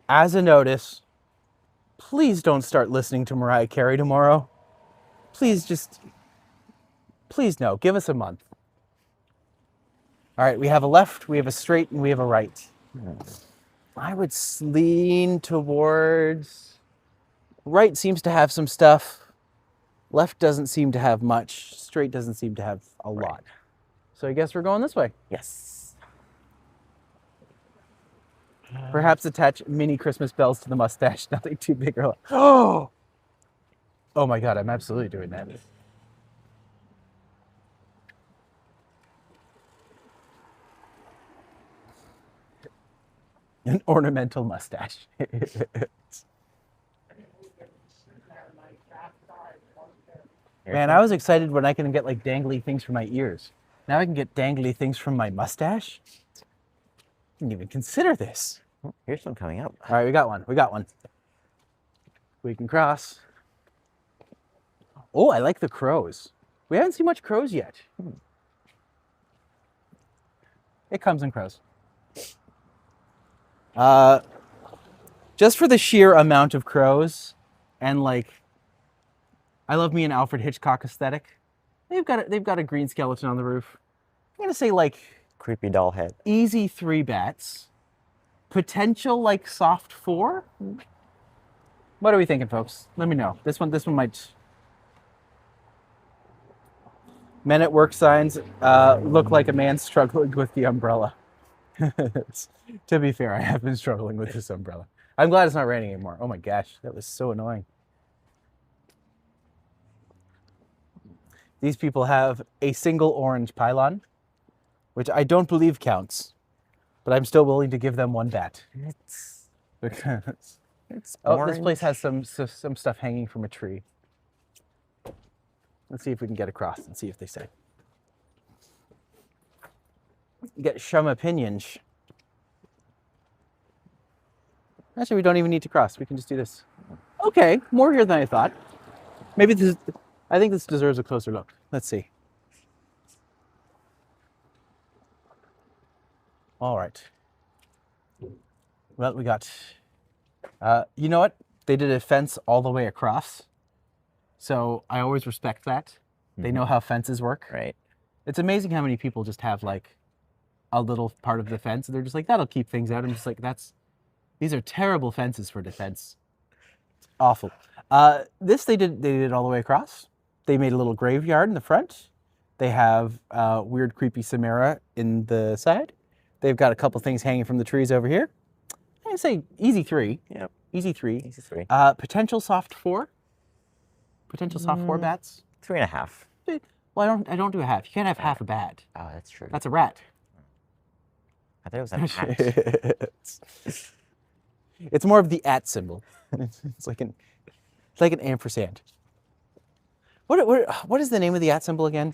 notice, please don't start listening to Mariah Carey tomorrow. Please no, give us a month. All right, we have a left, we have a straight, and we have a right. I would lean towards... Right seems to have some stuff. Left doesn't seem to have much. Straight doesn't seem to have a lot. So I guess we're going this way. Yes. Perhaps attach mini Christmas bells to the mustache. Nothing too big or... Oh my God, I'm absolutely doing that. An ornamental mustache. Man, I was excited when I can get like dangly things from my ears. Now I can get dangly things from my mustache? Didn't even consider this. Here's one coming up. All right, we got one. We can cross. Oh, I like the crows. We haven't seen much crows yet. It comes in crows. Just for the sheer amount of crows, and like, I love me an Alfred Hitchcock aesthetic. They've got a green skeleton on the roof. I'm gonna say like Creepy doll head. easy 3 bats, potential like soft 4. What are we thinking, folks? Let me know. This one might. Men at work signs look like a man struggling with the umbrella. To be fair, I have been struggling with this umbrella. I'm glad it's not raining anymore. Oh my gosh, that was so annoying. These people have a single orange pylon, which I don't believe counts, but I'm still willing to give them 1 bat. Because this place has some stuff hanging from a tree. Let's see if we can get across and see if they say. Get some opinions. Actually, we don't even need to cross. We can just do this. Okay, more here than I thought. Maybe this. I think this deserves a closer look. Let's see. All right. Well, we got. You know what? They did a fence all the way across, so I always respect that. They know how fences work. Right. It's amazing how many people just have like a little part of the fence, and they're just like, that'll keep things out. I'm just like, these are terrible fences for defense. It's awful. This they did it all the way across. They made a little graveyard in the front. They have weird, creepy Samara in the side. They've got a couple things hanging from the trees over here. I'd say easy 3. Yep. Easy 3. Easy 3. Potential soft 4. Potential soft 4 bats. 3.5. Well, I don't do a half. You can't have half a bat. Oh, that's true. That's a rat. I thought it was an hat. It's more of the at symbol. It's like an ampersand. What is the name of the at symbol again?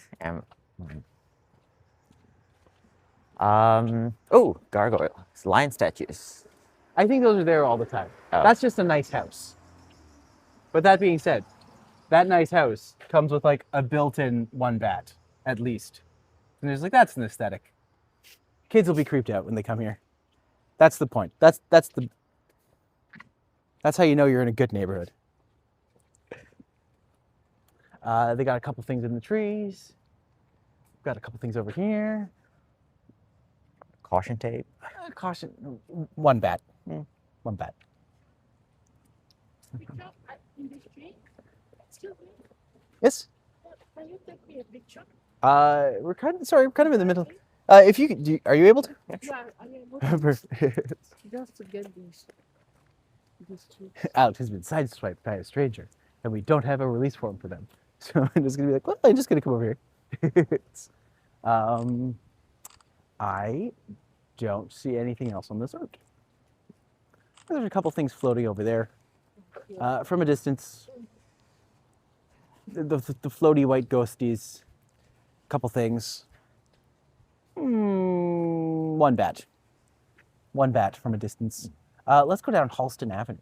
Oh, gargoyles, lion statues. I think those are there all the time. Oh. That's just a nice house. But that being said, that nice house comes with like a built-in 1 bat, at least. And there's like, that's an aesthetic. Kids will be creeped out when they come here. That's the point. That's how you know you're in a good neighborhood. They got a couple things in the trees. Got a couple things over here. Caution tape. Caution. 1 bat. 1 bat. In the street? Excuse me. Yes. Can you take me a picture? We're kind of in the middle. If you could, are you able to? Yeah, I mean, just to get this street. Alect has been sideswiped by a stranger, and we don't have a release form for them. So I'm just gonna be like, well, I'm just gonna come over here. I don't see anything else on this road. There's a couple things floating over there. From a distance, the floaty white ghosties, a couple things. 1 bat. 1 bat from a distance. Let's go down Halston Avenue.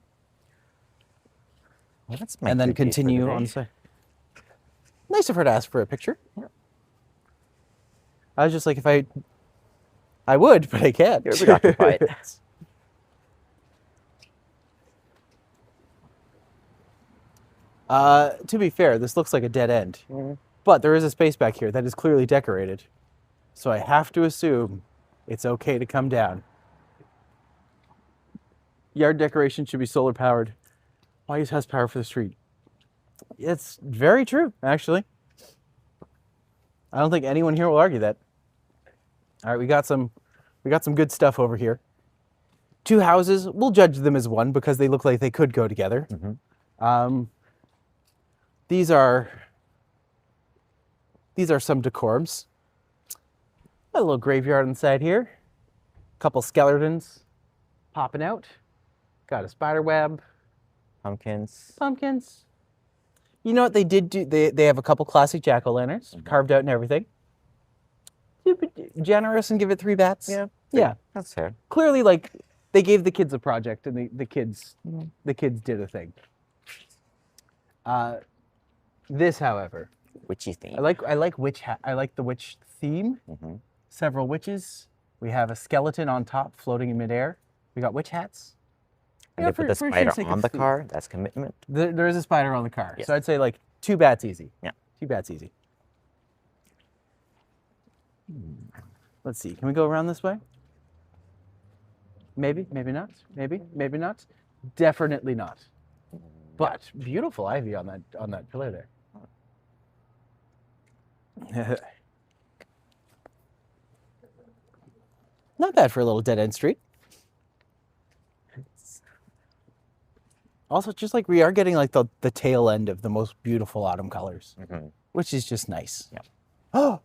Well, that's my And then cue piece for the continue day. on the side. Nice of her to ask for a picture. Yeah. I was just like, I would, but I can't. You're preoccupied. To be fair, this looks like a dead end. But there is a space back here that is clearly decorated. So I have to assume it's okay to come down. Yard decoration should be solar powered. Why use house power for the street? It's very true, actually. I don't think anyone here will argue that. All right, we got some good stuff over here. 2 houses, we'll judge them as 1 because they look like they could go together. These are some decorums. A little graveyard inside here. Couple skeletons popping out. Got a spider web. Pumpkins. Pumpkins. You know what they did do? They have a couple classic jack-o'-lanterns carved out and everything. Generous and give it 3 bats. Yeah. That's fair. Clearly, like they gave the kids a project and the kids did a thing. This, however, Witchy theme. I like the witch theme. Several witches. We have a skeleton on top floating in midair. We got witch hats. And they put the spider on the car. That's commitment. There is a spider on the car. Yes. So I'd say like 2 bats easy. Yeah. 2 bats easy. Let's see. Can we go around this way? Maybe, maybe not. Maybe, maybe not. Definitely not. But beautiful ivy on that pillar there. Not bad for a little dead end street. Also, just like we are getting like the tail end of the most beautiful autumn colors, which is just nice. Yeah. Oh,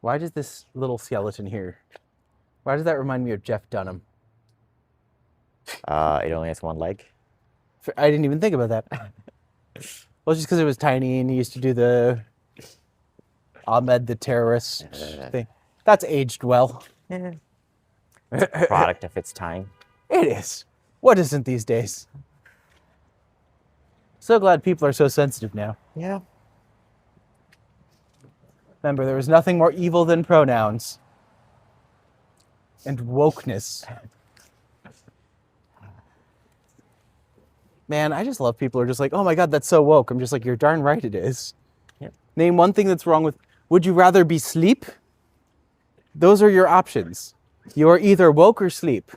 why does this little skeleton here? Why does that remind me of Jeff Dunham? It only has 1 leg. I didn't even think about that. Well, just because it was tiny and he used to do the Ahmed the terrorist thing. That's aged well. Product of its time. It is. What isn't these days? So glad people are so sensitive now. Yeah. Remember, there was nothing more evil than pronouns. And wokeness. Man, I just love people who are just like, oh my God, that's so woke. I'm just like, you're darn right it is. Yep. Name one thing that's wrong with, would you rather be sleep? Those are your options. You are either woke or sleep.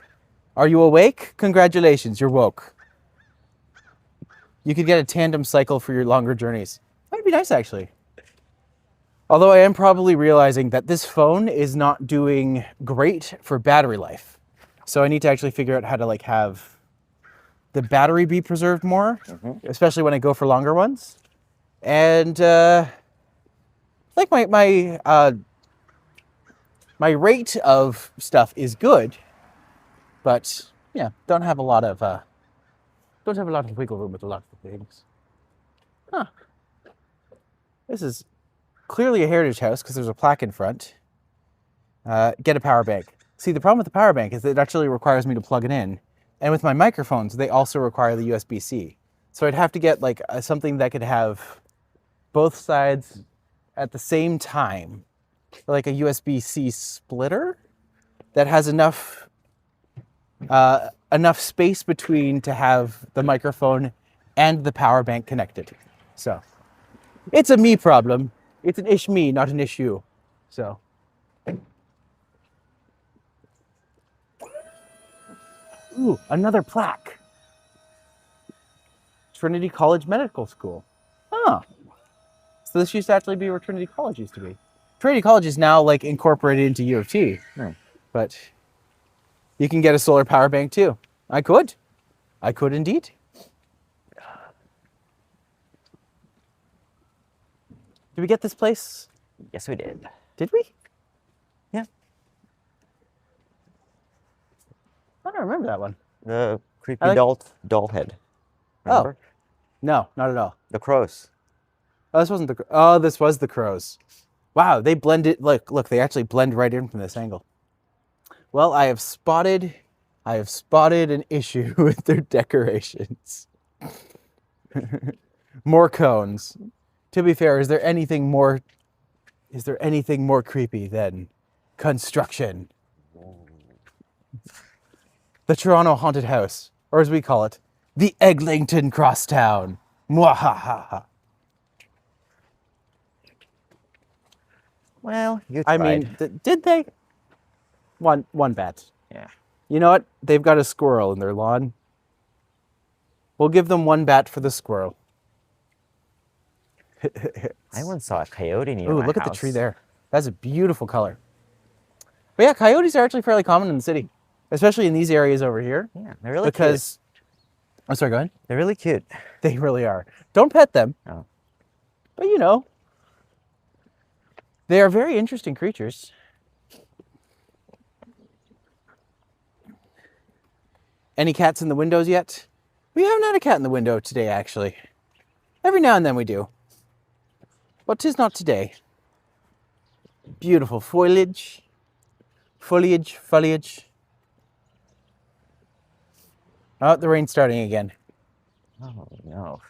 Are you awake? Congratulations, you're woke. You could get a tandem cycle for your longer journeys. That'd be nice, actually. Although I am probably realizing that this phone is not doing great for battery life. So I need to actually figure out how to like have the battery be preserved more, especially when I go for longer ones. And like my rate of stuff is good, but yeah, don't have a lot of wiggle room with a lot of things. Huh. This is clearly a heritage house because there's a plaque in front. Get a power bank. See, the problem with the power bank is that it actually requires me to plug it in. And with my microphones, they also require the USB-C. So I'd have to get like something that could have both sides at the same time. Like a USB-C splitter that has enough space between to have the microphone and the power bank connected. So it's a me problem. It's an ish me, not an issue. So. Ooh, another plaque. Trinity College Medical School. Huh. So this used to actually be where Trinity College used to be. Trinity College is now like incorporated into U of T. But you can get a solar power bank too. I could indeed. Did we get this place? Yes, we did. Did we? Yeah. I don't remember that one. The creepy doll head. Remember? Oh. No, not at all. The crows. Oh, this wasn't the. Oh, this was the crows. Wow, they blended. Look, they actually blend right in from this angle. Well, I have spotted an issue with their decorations. More cones. To be fair, is there anything more creepy than construction? The Toronto Haunted House, or as we call it, the Eglinton Crosstown. Mwahaha. Well, you tried. I mean, did they? One bet. Yeah. You know what? They've got a squirrel in their lawn. We'll give them one bat for the squirrel. I once saw a coyote near Ooh, my look house. at the tree there. That's a beautiful color. But yeah, coyotes are actually fairly common in the city, especially in these areas over here. Yeah, they're really because, cute. I'm sorry, go ahead. They're really cute. They really are. Don't pet them. Oh. But you know, they are very interesting creatures. Any cats in the windows yet? We haven't had a cat in the window today, actually. Every now and then we do. But 'tis not today. Beautiful foliage. Foliage. Oh, the rain's starting again. Oh, no.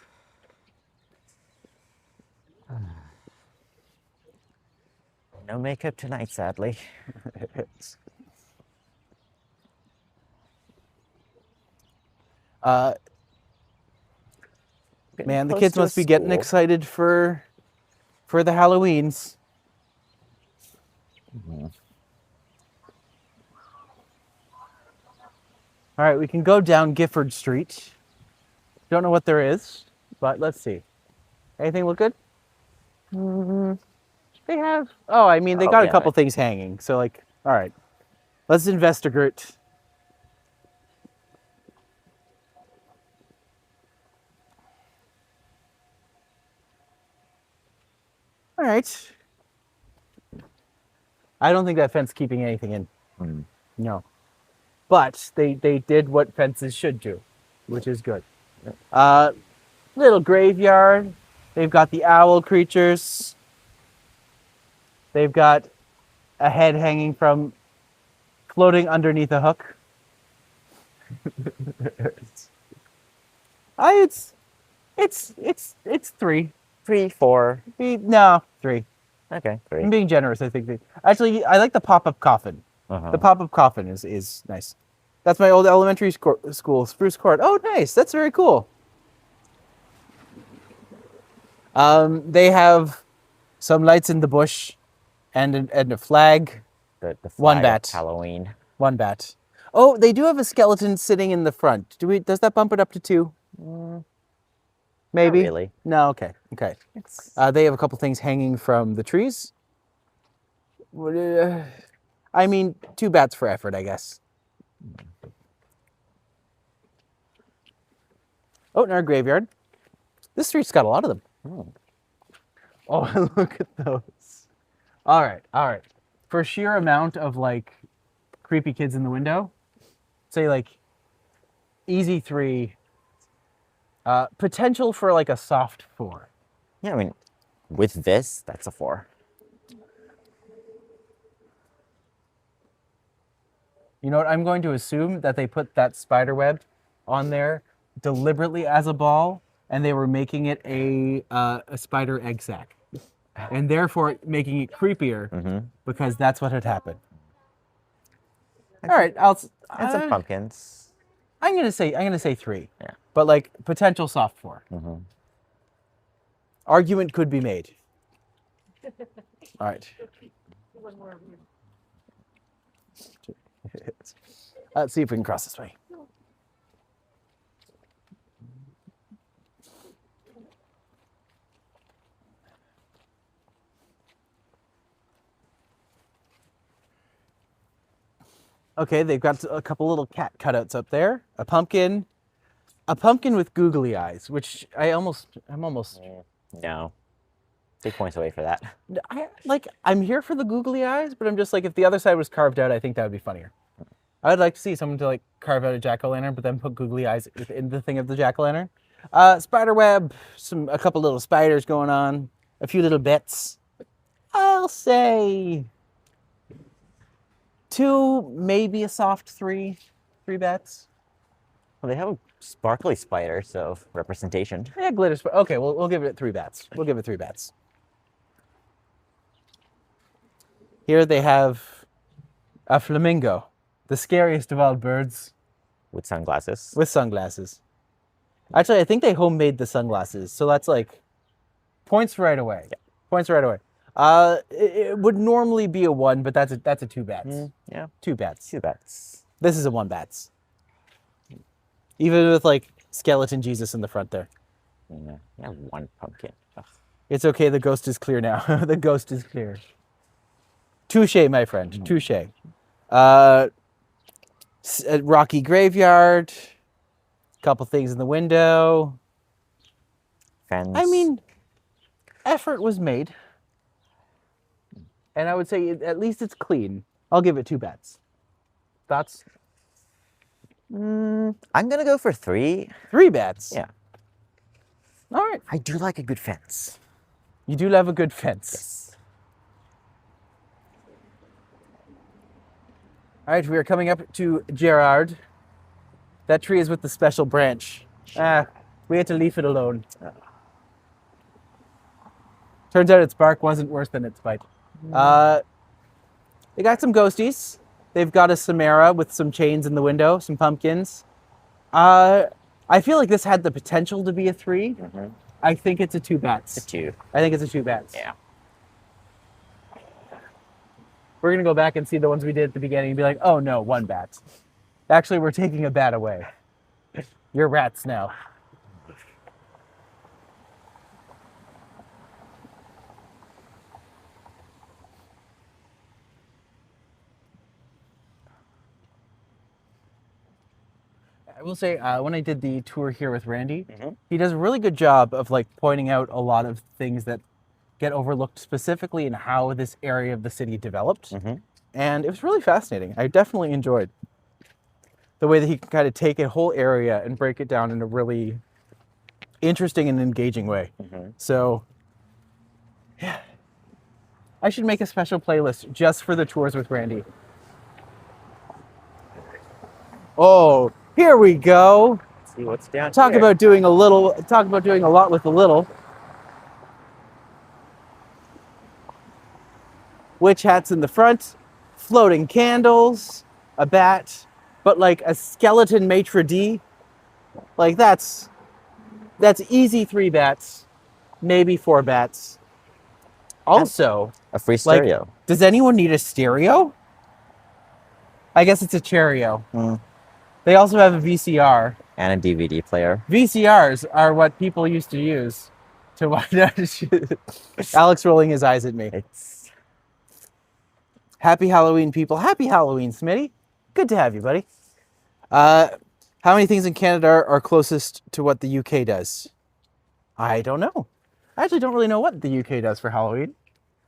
No makeup tonight, sadly. Man, the kids must be getting excited for the Halloweens. Mm-hmm. All right, we can go down Gifford Street. Don't know what there is, but let's see. Anything look good? They have. Oh, I mean, they got a couple things hanging. So, like, all right, let's investigate. All right. I don't think that fence keeping anything in. No. But they did what fences should do, which is good. Little graveyard. They've got the owl creatures. They've got a head hanging from floating underneath a hook. It's 3. 3, 4. No, 3. Okay, 3. I'm being generous, I think. Actually, I like the pop-up coffin. Uh-huh. The pop-up coffin is nice. That's my old elementary school, Spruce Court. Oh, nice. That's very cool. They have some lights in the bush and a flag. The One flag of bat. Halloween. 1 bat. Oh, they do have a skeleton sitting in the front. Does that bump it up to 2? Maybe? Not really. No, okay. They have a couple things hanging from the trees. I mean, 2 bats for effort, I guess. Oh, in our graveyard. This street's got a lot of them. Oh, look at those. All right. For sheer amount of like creepy kids in the window, say like easy 3. Potential for like a soft 4. Yeah, I mean, with this, that's a 4. You know what? I'm going to assume that they put that spider web on there deliberately as a ball, and they were making it a spider egg sac, and therefore making it creepier because that's what had happened. All right, And some pumpkins. I'm gonna say 3. Yeah. But like potential soft 4. Argument could be made. All right. Let's see if we can cross this way. Okay, they've got a couple little cat cutouts up there. A pumpkin with googly eyes, which I'm almost. No. Take points away for that. I'm here for the googly eyes, but I'm just like, if the other side was carved out, I think that would be funnier. I would like to see someone to like carve out a jack-o'-lantern, but then put googly eyes in the thing of the jack-o'-lantern. Spider web, a couple little spiders going on, a few little bits. I'll say 2, maybe a soft 3. 3 bats. Well, they have a sparkly spider, so representation. Yeah, glitter. Okay, we'll give it 3 bats. We'll give it 3 bats. Here they have a flamingo, the scariest of all birds. With sunglasses. With sunglasses. Actually, I think they homemade the sunglasses, so that's like points right away. Yeah. Points right away. It would normally be a 1, but that's a 2 bats. Yeah. 2 bats. 2 bats. This is a 1 bats. Even with like skeleton Jesus in the front there. Yeah, 1 pumpkin. Ugh. It's okay, the ghost is clear now. The ghost is clear. Touche, my friend. Touche. A rocky graveyard. Couple things in the window. Fence. I mean, effort was made. And I would say at least it's clean. I'll give it 2 bats. Thoughts? I'm gonna go for 3. 3 bats? Yeah. All right. I do like a good fence. You do love a good fence. Yes. All right, we are coming up to Gerard. That tree is with the special branch. We had to leave it alone. Turns out its bark wasn't worse than its bite. They got some ghosties. They've got a Samara with some chains in the window, some pumpkins. I feel like this had the potential to be a 3. I think it's a 2 bats. It's a 2. I think it's a 2 bats. Yeah. We're going to go back and see the ones we did at the beginning and be like, oh no, 1 bat. Actually, we're taking a bat away. You're rats now. I will say, when I did the tour here with Randy, he does a really good job of like pointing out a lot of things that get overlooked specifically in how this area of the city developed. And it was really fascinating. I definitely enjoyed the way that he can kind of take a whole area and break it down in a really interesting and engaging way. So, yeah. I should make a special playlist just for the tours with Randy. Oh, Here we go. Let's see what's down Talk here. about doing a little. Talk about doing a lot with a little. Witch hats in the front, floating candles, a bat, but like a skeleton maitre d'. Like that's easy 3 bats, maybe 4 bats. Also, A free like, stereo. does anyone need a stereo? I guess it's a chereo. Mm. They also have a VCR. And a DVD player. VCRs are what people used to use to watch. Alex rolling his eyes at me. It's Happy Halloween, people. Happy Halloween, Smitty. Good to have you, buddy. How many things in Canada are closest to what the UK does? I don't know. I actually don't really know what the UK does for Halloween.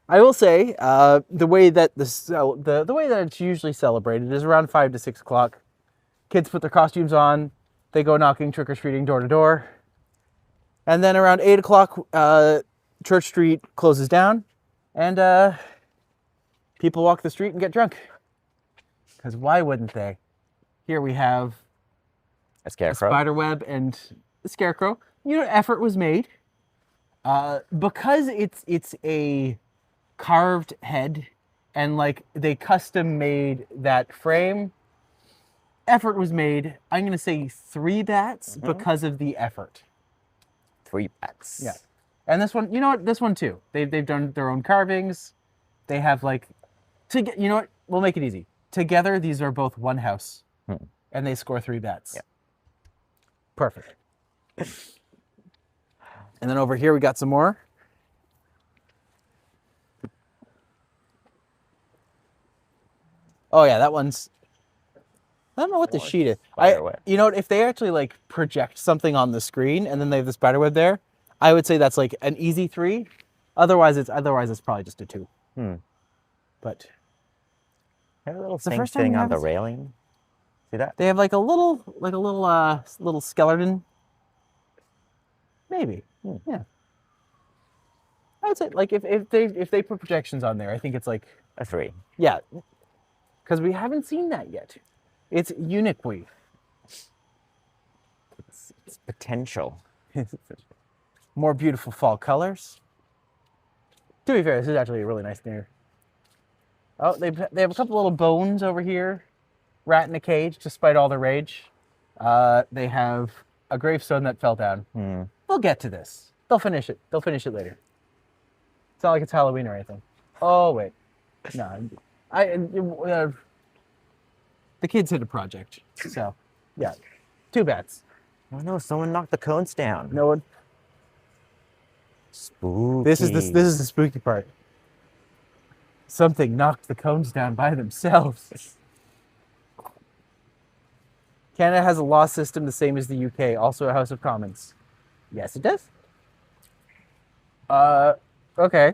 I will say the way that the way that it's usually celebrated is around 5 to 6 o'clock. Kids put their costumes on. They go knocking, trick or treating, door to door. And then around 8 o'clock, Church Street closes down, and people walk the street and get drunk. Because why wouldn't they? Here we have a scarecrow. spider web and a scarecrow. You know, effort was made. Because it's a carved head and like they custom made that frame, effort was made. I'm going to say 3 bats because of the effort. 3 bats. Yeah. And this one, you know what? This one too. They've done their own carvings. They have like, you know what? We'll make it easy. Together, these are both one house. And they score 3 bats. Yeah. Perfect. And then over here, we got some more. Oh yeah, that one's, I don't know what the sheet is. Spiderweb. You know what? If they actually like project something on the screen and then they have the spiderweb there, I would say that's like an easy 3. Otherwise, it's probably just a 2. But Have a little the thing first time sitting we on have the it. railing. See that? they have like a little skeleton. Maybe. Yeah. I would say like if they put projections on there, I think it's like, A 3. yeah, because we haven't seen that yet. It's unique. It's potential. More beautiful fall colors. To be fair, this is actually a really nice mirror. Oh, they have a couple little bones over here. Rat in a cage, despite all the rage. They have a gravestone that fell down. They'll get to this. They'll finish it. They'll finish it later. It's not like it's Halloween or anything. Oh wait, no, the kids hit a project, so yeah, 2 bats. Oh no! Someone knocked the cones down. No one. Spooky. This is the spooky part. Something knocked the cones down by themselves. Canada has a law system the same as the UK, also a House of Commons. Yes, it does. Okay.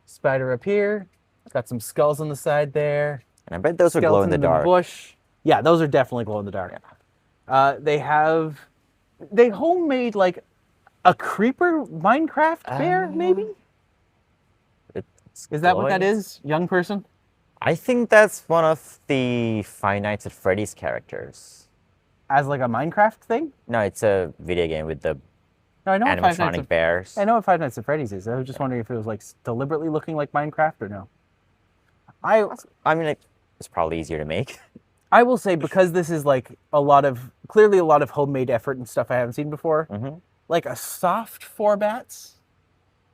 Spider up here. Got some skulls on the side there. And I bet those are glow in the Skeleton dark. bush. Yeah, those are definitely glow in the dark. They homemade like a creeper Minecraft bear, maybe? It's Is that what that glowing. is? Young person? I think that's one of the Five Nights at Freddy's characters. As like a Minecraft thing? No, it's a video game with the No, I know what Five Nights animatronic at bears. I know what Five Nights at Freddy's is. I was just wondering if it was like deliberately looking like Minecraft or no. I mean, it's probably easier to make. I will say, because this is like clearly a lot of homemade effort and stuff I haven't seen before, like a soft 4 bats,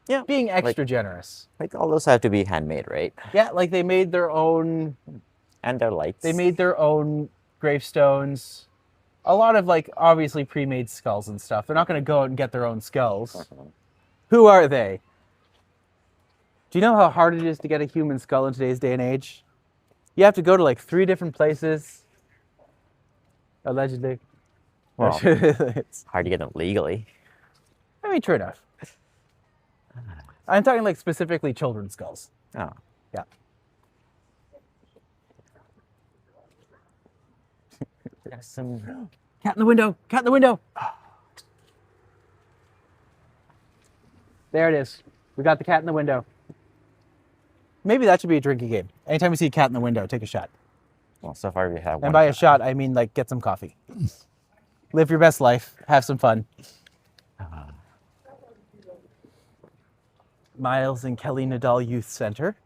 Yeah. being extra generous. Like all those have to be handmade, right? Yeah, like they made their own, And their lights. they made their own gravestones. A lot of like obviously pre-made skulls and stuff. They're not going to go out and get their own skulls. Who are they? Do you know how hard it is to get a human skull in today's day and age? You have to go to like 3 different places. Allegedly. Well, It's- hard to get them legally. I mean, true enough. I'm talking like specifically children's skulls. Oh. Yeah. There's some... Cat in the window! Cat in the window! There it is. We got the cat in the window. Maybe that should be a drinking game. Anytime you see a cat in the window, take a shot. Well, so far we have one. And by a shot, I mean like get some coffee. Live your best life. Have some fun. Miles and Kelly Nadal Youth Center,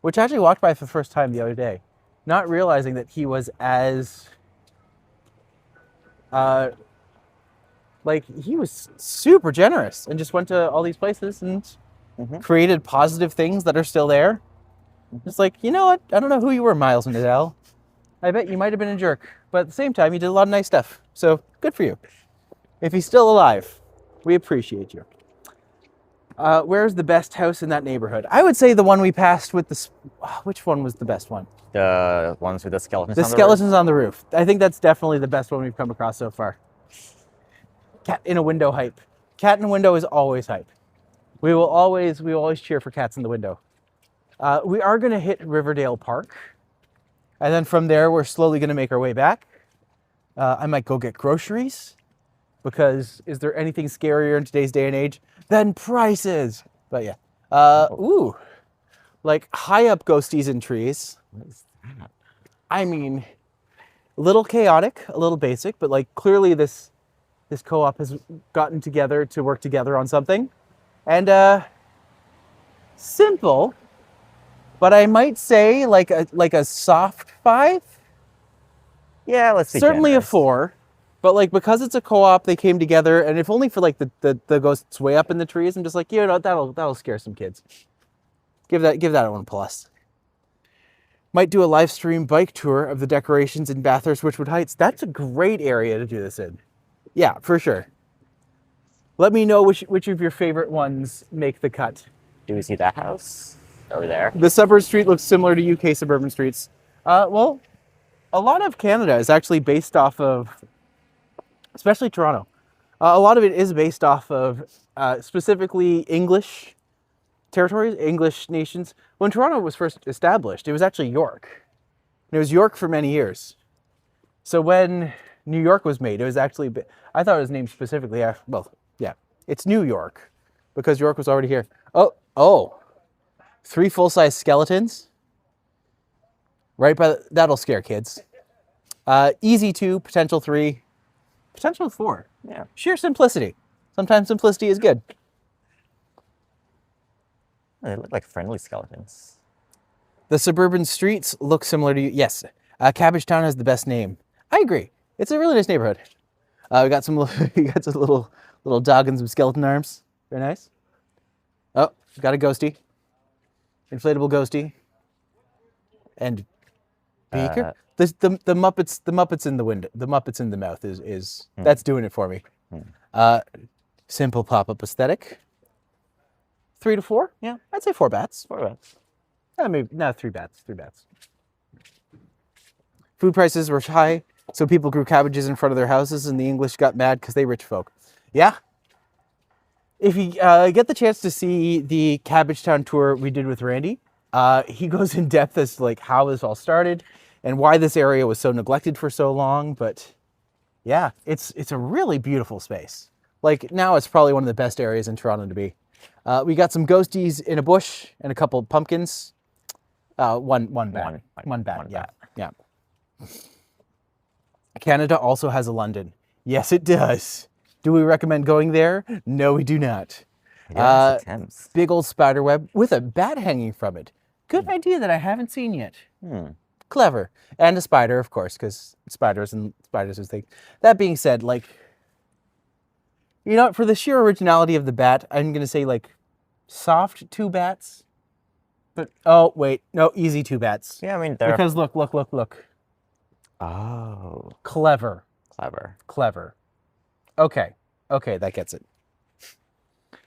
which I actually walked by for the first time the other day, not realizing that he was as, he was super generous and just went to all these places and created positive things that are still there. Just like, you know what? I don't know who you were, Miles and Nadal. I bet you might have been a jerk, but at the same time, you did a lot of nice stuff. So good for you. If he's still alive, we appreciate you. Where's the best house in that neighborhood? I would say the one we passed with the... Which one was the best one? The ones with the skeletons The on skeletons on the roof. I think that's definitely the best one we've come across so far. Cat in a window hype. Cat in a window is always hype. We will always cheer for cats in the window. We are going to hit Riverdale Park. And then from there, we're slowly going to make our way back. I might go get groceries. Because is there anything scarier in today's day and age than prices? But yeah. Like high up ghosties in trees. What is that? I mean, a little chaotic, a little basic, but like clearly this co-op has gotten together to work together on something. And simple, but I might say like a soft 5. Yeah, let's see. Certainly a 4. But like because it's a co-op, they came together, and if only for like the ghosts way up in the trees, I'm just like, you know, that'll scare some kids. Give that a 1+. Might do a live stream bike tour of the decorations in Bathurst Witchwood Heights. That's a great area to do this in. Yeah, for sure. Let me know which of your favorite ones make the cut. Do we see that house over there? The suburb street looks similar to UK suburban streets. Well, a lot of Canada is actually based off of, especially Toronto. A lot of it is based off of specifically English territories, English nations. When Toronto was first established, it was actually York. And it was York for many years. So when New York was made, it was actually, I thought it was named specifically, it's New York because York was already here. Oh, 3 full-size skeletons. Right by that'll scare kids. Easy 2, potential 3, potential 4. Yeah. Sheer simplicity. Sometimes simplicity is good. They look like friendly skeletons. The suburban streets look similar to you. Yes, Cabbagetown has the best name. I agree. It's a really nice neighborhood. We got some little dog and some skeleton arms. Very nice. Oh, got a ghosty. Inflatable ghosty. And beaker. The Muppets in the window. The Muppets in the mouth is that's doing it for me. Simple pop-up aesthetic. 3 to 4? Yeah, I'd say 4 bats. 4 bats. Maybe 3 bats. 3 bats. Food prices were high, so people grew cabbages in front of their houses, and the English got mad because they rich folk. Yeah. If you get the chance to see the Cabbagetown tour we did with Randy, he goes in depth as to like how this all started and why this area was so neglected for so long. But yeah, it's a really beautiful space. Like now, it's probably one of the best areas in Toronto to be. We got some ghosties in a bush and a couple pumpkins. One bat. One bat. Yeah. Canada also has a London. Yes, it does. Do we recommend going there? No, we do not. Big old spider web with a bat hanging from it. Good idea that I haven't seen yet. Clever. And a spider, of course, because spiders is thing. That being said, like, you know, for the sheer originality of the bat, I'm going to say like soft 2 bats. But, oh, wait. No, easy 2 bats. Yeah, I mean, they're... Because look. Oh. Clever. Okay, that gets it.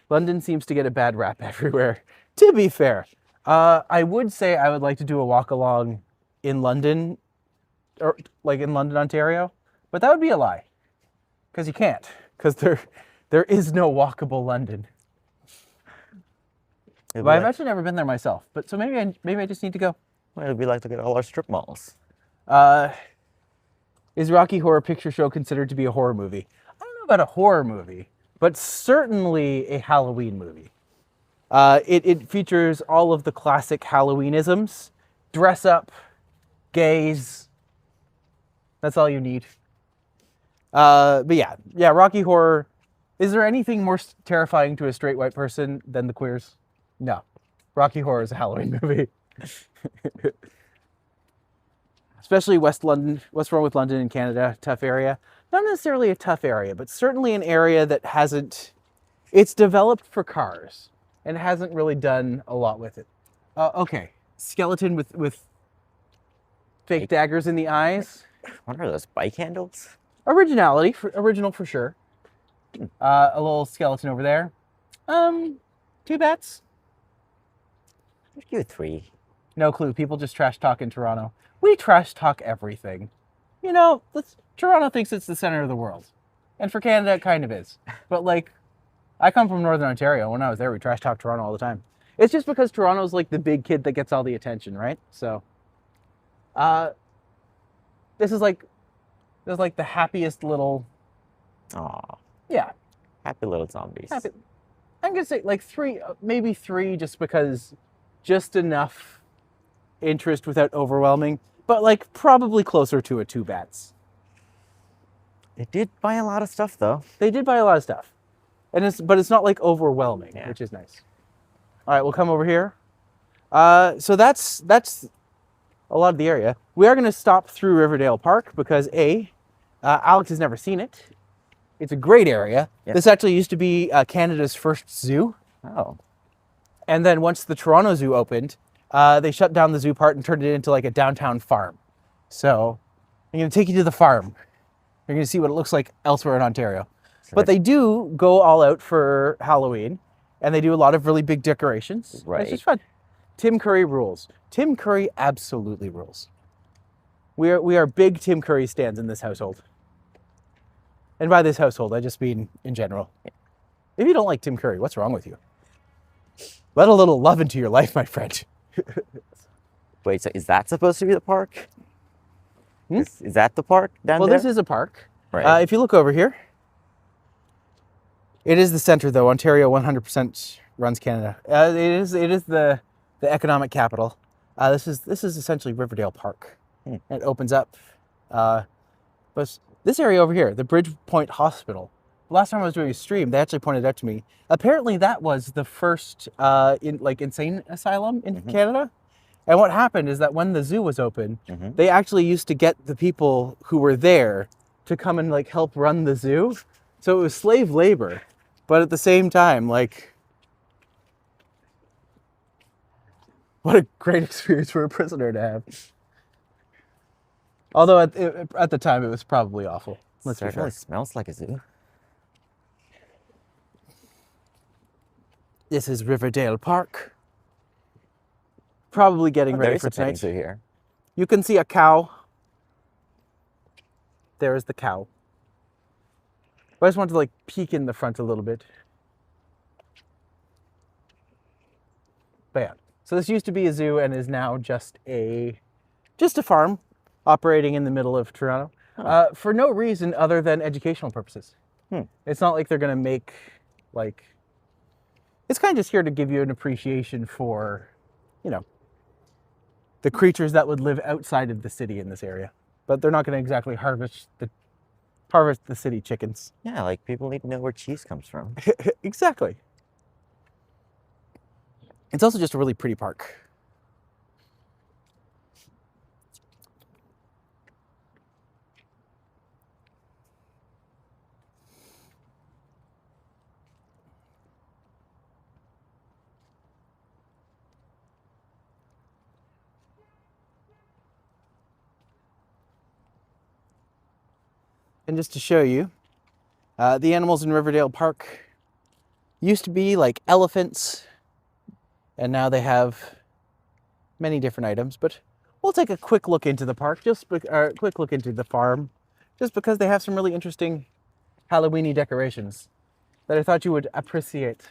London seems to get a bad rap everywhere. To be fair, I would say I would like to do a walk along in London, or like in London, Ontario, but that would be a lie, because you can't, because there is no walkable London. But I've actually never been there myself, but so maybe I just need to go. Well, it'd be like to get all our strip malls. Is Rocky Horror Picture Show considered to be a horror movie? I don't know about a horror movie, but certainly a Halloween movie. It features all of the classic Halloweenisms. Dress up, gays. That's all you need. But yeah, Rocky Horror. Is there anything more terrifying to a straight white person than the queers? No. Rocky Horror is a Halloween movie. Especially West London, what's wrong with London in Canada, tough area. Not necessarily a tough area, but certainly an area that hasn't, it's developed for cars and hasn't really done a lot with it. Okay, skeleton with fake daggers in the eyes. What are those, bike handles? Original for sure. A little skeleton over there. 2 bets. Let's do 3. No clue. People just trash talk in Toronto. We trash talk everything. You know, Toronto thinks it's the center of the world. And for Canada, it kind of is. But like, I come from Northern Ontario. When I was there, we trash talk Toronto all the time. It's just because Toronto's like the big kid that gets all the attention, right? So, this is like the happiest little, Aw, yeah. happy little zombies. I'm gonna say like 3, maybe 3, just because, just enough interest without overwhelming, but like probably closer to a 2 bats. They did buy a lot of stuff though. They did buy a lot of stuff, and it's not like overwhelming, Yeah. which is nice. All right, we'll come over here. So that's a lot of the area. We are going to stop through Riverdale Park because Alect has never seen it. It's a great area. Yep. This actually used to be Canada's first zoo. Oh, And then once the Toronto Zoo opened, they shut down the zoo part and turned it into like a downtown farm. So I'm going to take you to the farm. You're going to see what it looks like elsewhere in Ontario. But they do go all out for Halloween, and they do a lot of really big decorations. Right. It's just fun. Tim Curry rules. Tim Curry absolutely rules. We are big Tim Curry stans in this household. And by this household, I just mean in general. If you don't like Tim Curry, what's wrong with you? Let a little love into your life, my friend. wait, so is that supposed to be the park? Hmm? Is that the park down Well, there? this is a park. Right. If you look over here, it is the center, though. Ontario 100% runs Canada. It is the economic capital. This is essentially Riverdale Park. It opens up. But this area over here, the Bridgepoint Hospital. Last time I was doing a stream, they actually pointed out to me. Apparently, that was the first insane asylum in Canada. And what happened is that when the zoo was open, they actually used to get the people who were there to come and like help run the zoo. So it was slave labor, but at the same time, like, what a great experience for a prisoner to have. Although at the time it was probably awful. Let's be Certainly fair. smells like a zoo. This is Riverdale Park. Probably getting There ready is for a petting tonight. zoo here. You can see a cow. There is the cow. I just want to like peek in the front a little bit. But yeah, so this used to be a zoo and is now just a farm operating in the middle of Toronto for no reason other than educational purposes. It's not like they're gonna make like. It's kind of just here to give you an appreciation for, you know, the creatures that would live outside of the city in this area. But they're not going to exactly harvest the city chickens. Yeah, like people need to know where cheese comes from. Exactly. It's also just a really pretty park. And just to show you, the animals in Riverdale Park used to be like elephants, and now they have many different items. But we'll take a quick look into the park, a quick look into the farm, just because they have some really interesting Halloweeny decorations that I thought you would appreciate.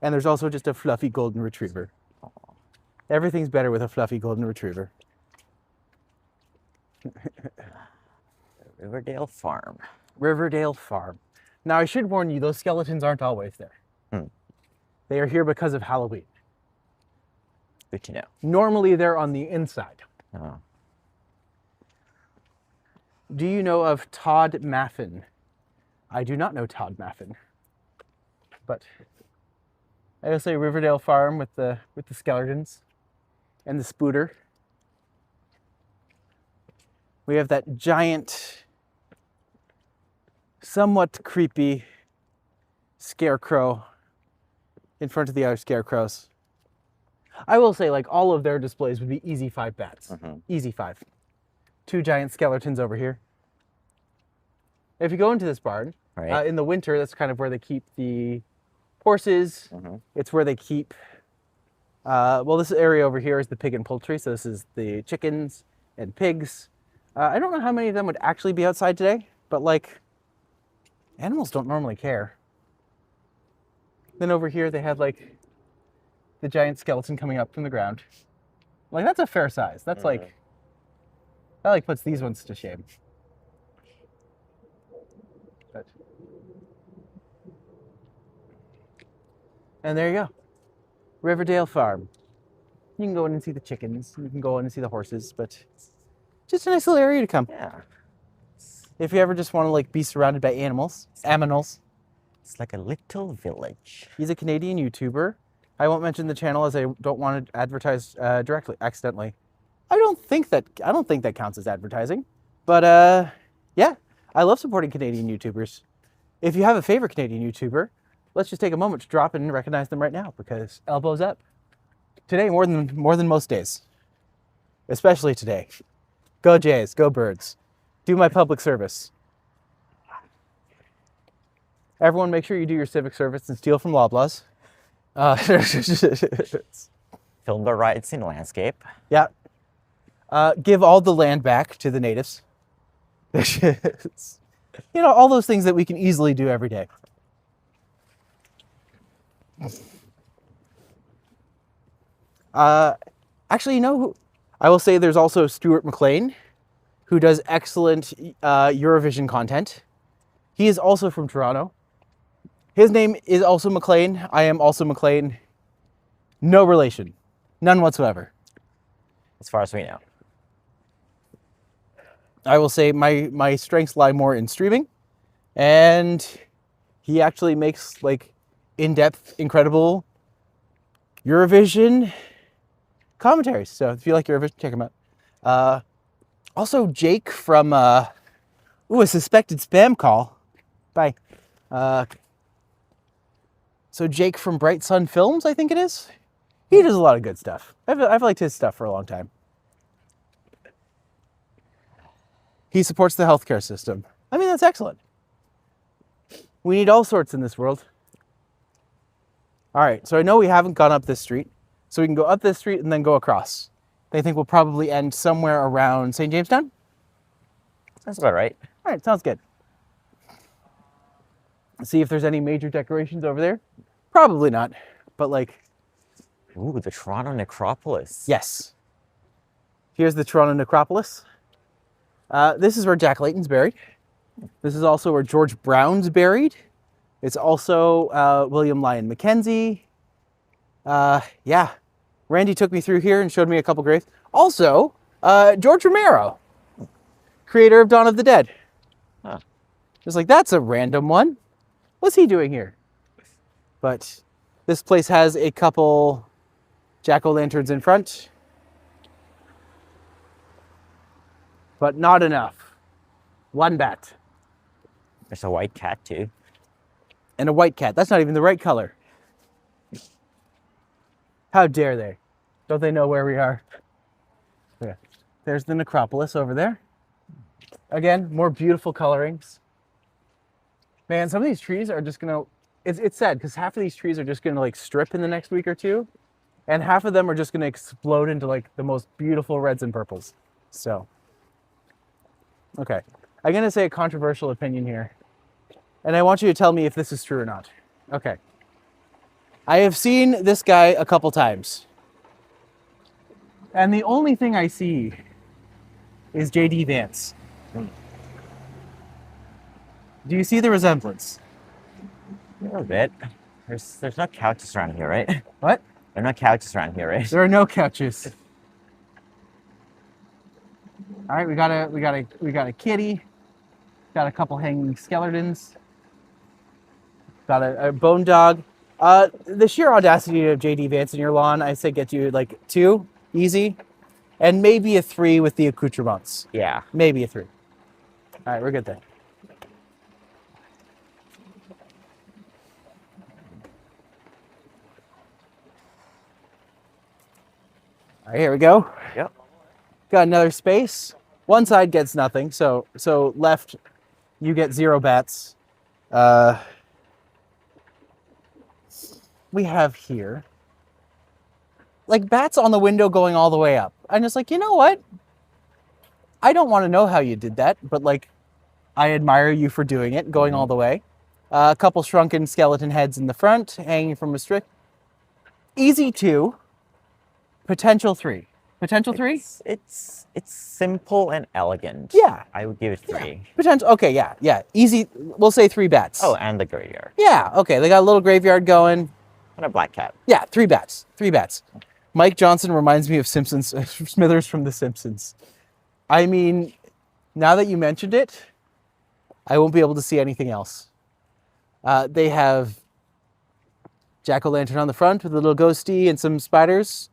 And there's also just a fluffy golden retriever. Everything's better with a fluffy golden retriever. Riverdale Farm. Riverdale Farm. Now, I should warn you, those skeletons aren't always there. They are here because of Halloween. Good to know. Normally they're on the inside. Oh. Do you know of Todd Maffin? I do not know Todd Maffin, but I will say Riverdale Farm with the skeletons and the spooter. We have that giant, somewhat creepy scarecrow in front of the other scarecrows. I will say, like, all of their displays would be easy 5 bats. Easy 5. 2 giant skeletons over here. If you go into this barn, Right. in the winter, that's kind of where they keep the horses. It's where they keep, well, this area over here is the pig and poultry. So this is the chickens and pigs. I don't know how many of them would actually be outside today, but like, animals don't normally care. Then over here, they have like the giant skeleton coming up from the ground. Like, that's a fair size. That's like, that like puts these ones to shame. But, and there you go. Riverdale Farm. You can go in and see the chickens. You can go in and see the horses, but just a nice little area to come. Yeah. If you ever just want to like be surrounded by animals. It's like a little village. He's a Canadian YouTuber. I won't mention the channel as I don't want to advertise directly, accidentally. I don't think that counts as advertising. But yeah, I love supporting Canadian YouTubers. If you have a favorite Canadian YouTuber, let's just take a moment to drop in and recognize them right now, because elbows up. Today more than most days. Especially today. Go Jays, go Birds. Do my public service. Everyone make sure you do your civic service and steal from Loblaws. Film the rides in landscape. Yeah. Give all the land back to the natives. You know, all those things that we can easily do every day. Actually, you know who? I will say there's also Stuart McLean, who does excellent Eurovision content. He is also from Toronto. His name is also McLean. I am also McLean. No relation. None whatsoever. As far as we know. I will say my strengths lie more in streaming, and he actually makes like in-depth, incredible Eurovision commentaries. So if you like Eurovision, check him out. Also Jake from a suspected spam call. Bye. So Jake from Bright Sun Films, I think it is. He does a lot of good stuff. I've liked his stuff for a long time. He supports the healthcare system. I mean, that's excellent. We need all sorts in this world. All right, so I know we haven't gone up this street, so we can go up this street and then go across. I think we'll probably end somewhere around St. Jamestown. That's about right. All right, sounds good. See if there's any major decorations over there. Probably not, but like... Ooh, the Toronto Necropolis. Yes. Here's the Toronto Necropolis. This is where Jack Layton's buried. This is also where George Brown's buried. It's also William Lyon Mackenzie. Yeah. Randy took me through here and showed me a couple graves. Also, George Romero, creator of Dawn of the Dead. Huh. Just like, that's a random one. What's he doing here? But this place has a couple jack-o'-lanterns in front. But not enough. 1 bat. There's a white cat too. And a white cat. That's not even the right color. How dare they? Don't they know where we are? Yeah. There's the necropolis over there. Again, more beautiful colorings. Man, some of these trees are just gonna... It's sad, because half of these trees are just gonna like strip in the next week or two. And half of them are just gonna explode into like the most beautiful reds and purples. So... Okay, I'm gonna say a controversial opinion here, and I want you to tell me if this is true or not. Okay. I have seen this guy a couple times, and the only thing I see is JD Vance. Do you see the resemblance? A little bit. There's no couches around here, right? What? There are no couches around here, right? There are no couches. All right, we got a kitty. Got a couple hanging skeletons. Got a bone dog. The sheer audacity of JD Vance in your lawn, I say get you like 2, easy, and maybe a 3 with the accoutrements. Yeah. Maybe a 3. All right, we're good there. All right, here we go. Yep. Got another space. One side gets nothing, so left, you get 0 bats. We have here, like bats on the window going all the way up. I'm just like, you know what? I don't want to know how you did that, but like, I admire you for doing it, going all the way. A couple shrunken skeleton heads in the front, hanging from a string. Easy 2, potential 3. Potential 3? It's simple and elegant. Yeah. I would give it 3. Yeah. Potential. Okay, yeah. Easy. We'll say 3 bats. Oh, and the graveyard. Yeah. Okay. They got a little graveyard going. And a black cat. Yeah. 3 bats. 3 bats. Mike Johnson reminds me of Simpsons. Smithers from The Simpsons. I mean, now that you mentioned it, I won't be able to see anything else. They have jack-o'-lantern on the front with a little ghosty and some spiders.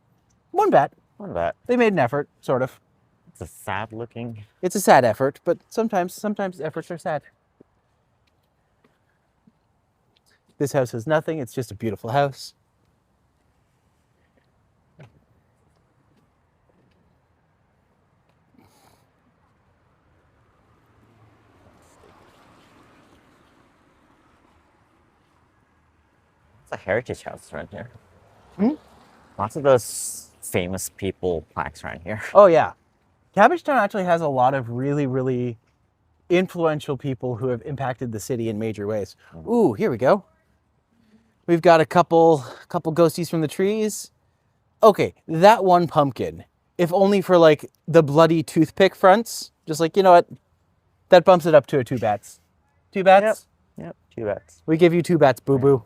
1 bat. What about that? They made an effort, sort of. It's a sad looking. It's a sad effort, but sometimes efforts are sad. This house has nothing. It's just a beautiful house. It's a heritage house around here. Hmm? Lots of those famous people plaques around here. Oh, yeah. Cabbagetown actually has a lot of really, really influential people who have impacted the city in major ways. Ooh, here we go. We've got a couple ghosties from the trees. Okay, that one pumpkin, if only for like the bloody toothpick fronts, just like, you know what? That bumps it up to a 2 bats. 2 bats? Yep, 2 bats. We give you 2 bats, boo-boo.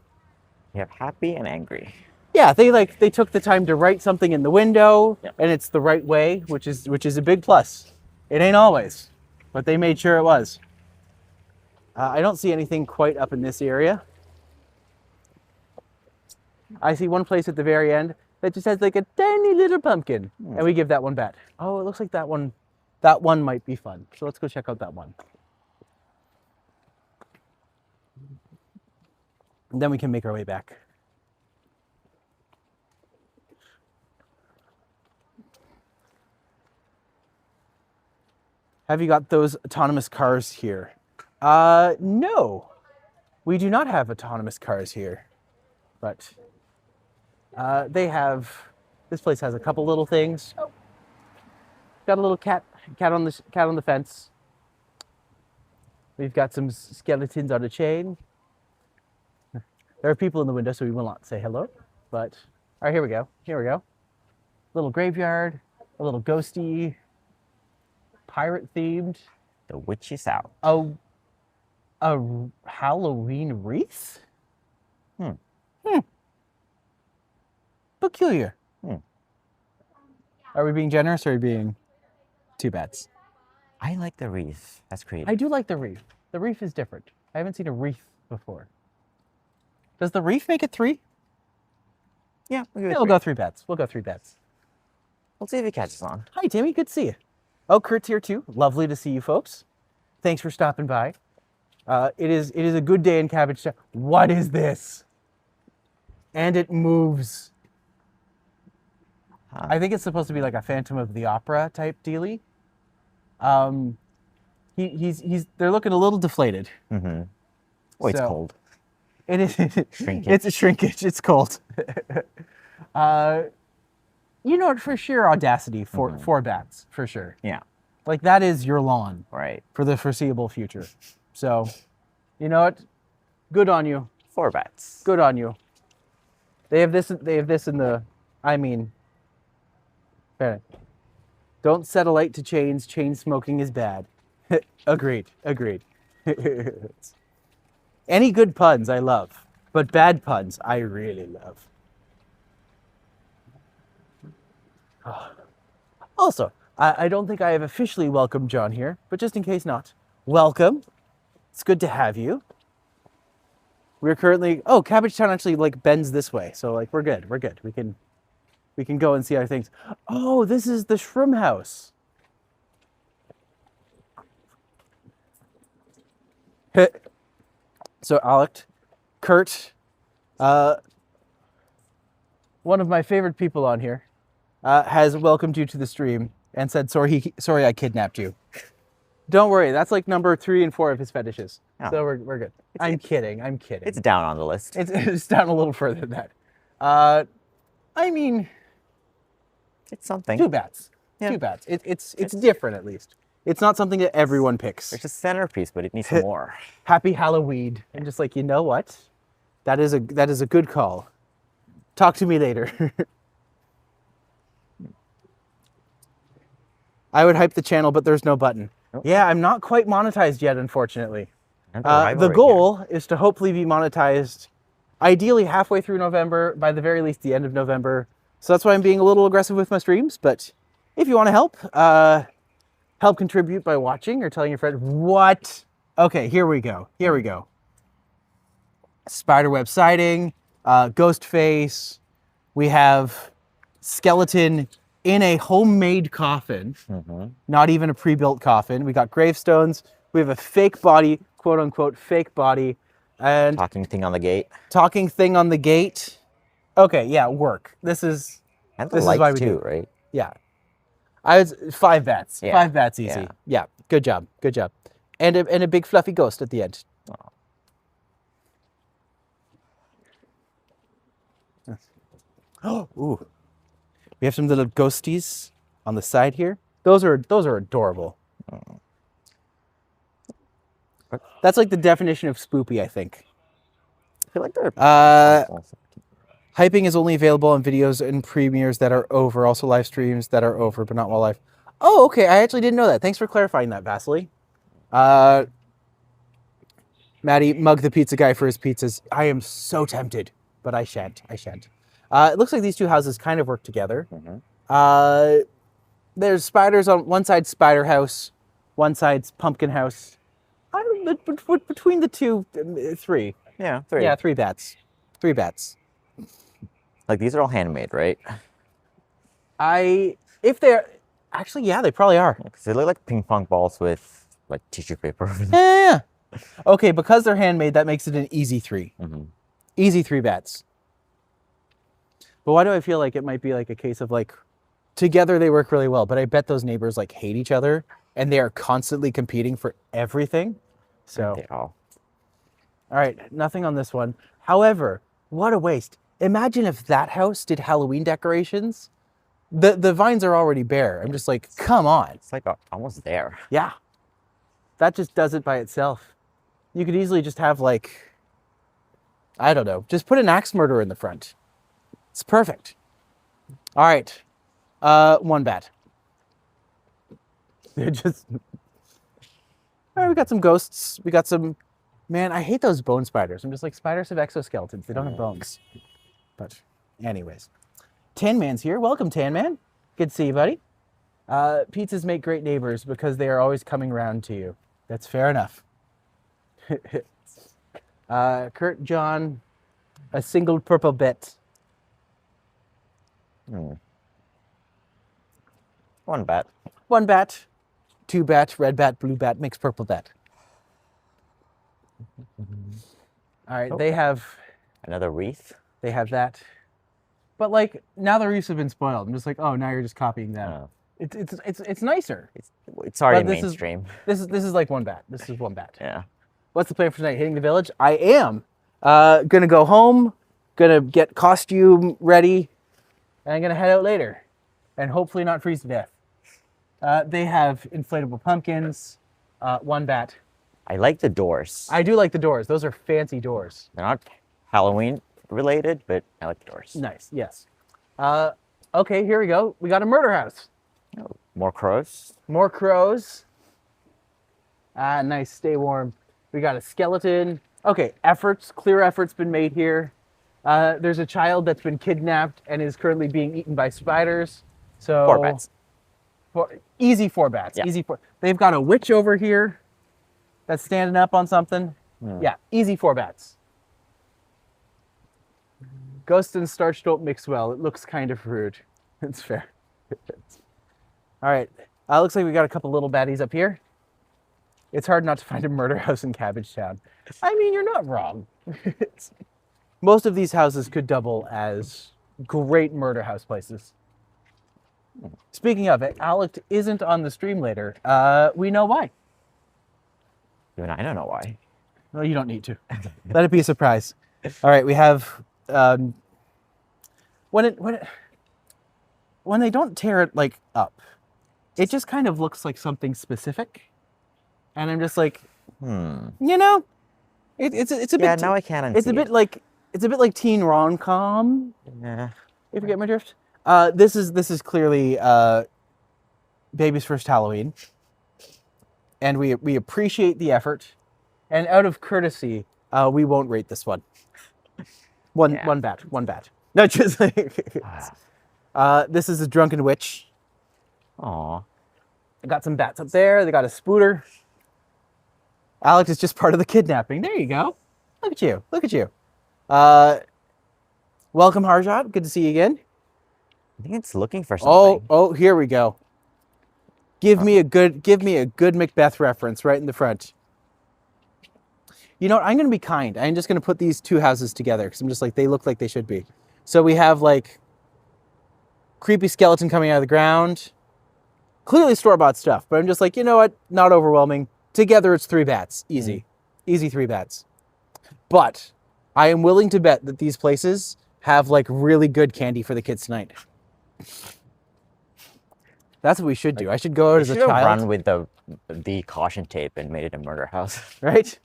You have happy and angry. Yeah, they took the time to write something in the window, Yep. and it's the right way, which is a big plus. It ain't always, but they made sure it was. I don't see anything quite up in this area. I see one place at the very end that just has like a tiny little pumpkin, and we give that 1 bat. Oh, it looks like that one might be fun. So let's go check out that one. And then we can make our way back. Have you got those autonomous cars here? No. We do not have autonomous cars here. But they have, this place has a couple little things. Oh. Got a little cat on the fence. We've got some skeletons on a chain. There are people in the window, so we will not say hello. But all right, here we go. Here we go. Little graveyard, a little ghosty, pirate themed. The witch is out. A Halloween wreath? Peculiar. Are we being generous or are we being 2 bats? I like the wreath. That's creative. I do like the wreath. The wreath is different. I haven't seen a wreath before. Does the wreath make it 3? Yeah, We'll go 3 bats. We'll go 3 bats. We'll see if he catches on. Hi, Timmy. Good to see you. Oh, Kurt's here too. Lovely to see you folks. Thanks for stopping by. It is a good day in Cabbagetown. What is this? And it moves. Huh. I think it's supposed to be like a Phantom of the Opera type dealie. They're looking a little deflated. Mm-hmm. Oh, it's So- cold. It is. Shrinkage. It's a shrinkage. It's cold. You know what? For sheer audacity, four bats for sure. Yeah, Like that is your lawn right. for the foreseeable future. So, you know what? Good on you. 4 bats. Good on you. They have this in the. I mean. Fair. Don't set a light to chains. Chain smoking is bad. Agreed. Any good puns I love, but bad puns I really love. Also, I don't think I have officially welcomed John here, but just in case not, welcome. It's good to have you. We're currently, oh, Cabbagetown actually like bends this way, so like we're good. We're good. We can go and see our things. Oh, this is the Shroom House. So Alect, Kurt, one of my favorite people on here, has welcomed you to the stream and said, sorry I kidnapped you. Don't worry, that's like number 3 and 4 of his fetishes. Oh. So we're good. I'm kidding. It's down on the list. It's down a little further than that. I mean, It's something. 2 bats. Yeah. 2 bats. It's different at least. It's not something that everyone picks. It's a centerpiece, but it needs more. Happy Halloween. And just like, you know what? That is a good call. Talk to me later. I would hype the channel, but there's no button. Nope. Yeah, I'm not quite monetized yet, unfortunately. And The goal is to hopefully be monetized ideally halfway through November, by the very least the end of November. So that's why I'm being a little aggressive with my streams. But if you want to help, help contribute by watching or telling your friend. What? Okay, here we go. Here we go. Spiderweb siding, ghost face. We have skeleton in a homemade coffin, not even a pre-built coffin. We got gravestones. We have a fake body, quote unquote, fake body. And talking thing on the gate. talking thing on the gate. Okay, yeah, work. This is And the this is why lights we too, do. right? Yeah. I was 5 bats. Yeah, 5 bats easy. yeah. Yeah. Good job. Good job. And a big fluffy ghost at the end. Oh. Ooh. We have some little ghosties on the side here. Those are adorable. That's like the definition of spoopy, I think. I feel like they're Hyping is only available on videos and premieres that are over, also live streams that are over, but not while live. Oh, okay. I actually didn't know that. Thanks for clarifying that, Vasily. Maddie, mug the pizza guy for his pizzas. I am so tempted, but I shan't. I shan't. It looks like these 2 houses kind of work together. There's spiders on one side, spider house, one side's pumpkin house. Between the 2, 3. Yeah, 3. Yeah, 3 bats. 3 bats. Like these are all handmade, right? If they're actually, yeah, they probably are. Because they look like ping pong balls with like tissue paper. Yeah. Okay, because they're handmade, that makes it an easy 3. Easy 3 bats. But why do I feel like it might be like a case of like, together they work really well, but I bet those neighbors like hate each other and they are constantly competing for everything. So, They all. all right, nothing on this one. However, what a waste. Imagine if that house did Halloween decorations. The vines are already bare. I'm just like, come on. It's like almost there. Yeah. That just does it by itself. You could easily just have like, I don't know, just put an axe murderer in the front. It's perfect. All right. 1 bat. They're just, all right, we got some ghosts. We got some, man, I hate those bone spiders. I'm just like, spiders have exoskeletons. They don't have bones. But anyways, Tan Man's here. Welcome, Tan Man. Good to see you, buddy. Pizzas make great neighbors because they are always coming round to you. That's fair enough. Kurt, John, a single purple bet. 1 bat. 1 bat, 2 bat, red bat, blue bat, mix purple bat. All right, they have Another wreath. They have that. But like now the wreaths have been spoiled. I'm just like, oh, now you're just copying that. Oh. It's nicer. It's already But this is- mainstream. This is like 1 bat. This is 1 bat. Yeah. What's the plan for tonight? Hitting the village? I am gonna go home, gonna get costume ready, and I'm gonna head out later, and hopefully not freeze to death. They have inflatable pumpkins. 1 bat. I like the doors. I do like the doors. Those are fancy doors. They're not Halloween related, but I like the doors. Nice. Yes. Okay, here we go. We got a murder house. Oh, more crows. More crows. Nice. Stay warm. We got a skeleton. Okay, clear efforts been made here. There's a child that's been kidnapped and is currently being eaten by spiders. So 4 bats. Easy 4 bats. Yeah. Easy 4. They've got a witch over here that's standing up on something. Yeah, easy 4 bats. Ghost and starch don't mix well. It looks kind of rude. It's fair. All right. Looks like we got a couple little baddies up here. It's hard not to find a murder house in Cabbagetown. I mean, you're not wrong. Most of these houses could double as great murder house places. Speaking of it, Alect isn't on the stream later. We know why. Even I don't know why. Well, you don't need to. Let it be a surprise. All right, we have when they don't tear it like up, it just kind of looks like something specific, and I'm just like, you know, it's a bit. Yeah, now I can't unsee It's a bit like teen rom-com. Yeah. If you get my drift. This is clearly Baby's first Halloween, and we appreciate the effort, and out of courtesy, we won't rate this one. One bat. No, just like this is a drunken witch. Aw. They got some bats up there. They got a spooter. Alect is just part of the kidnapping. There you go. Look at you. Look at you. Welcome, Harjot. Good to see you again. I think it's looking for something. Oh, here we go. Give me a good Macbeth reference right in the front. You know what? I'm going to be kind. I'm just going to put these two houses together because I'm just like, they look like they should be. So we have like creepy skeleton coming out of the ground. Clearly store-bought stuff, but I'm just like, you know what? Not overwhelming. Together it's 3 bats. Easy. Easy 3 bats. But I am willing to bet that these places have like really good candy for the kids tonight. That's what we should do. I should go out as a should have child. run with the caution tape and made it a murder house. Right?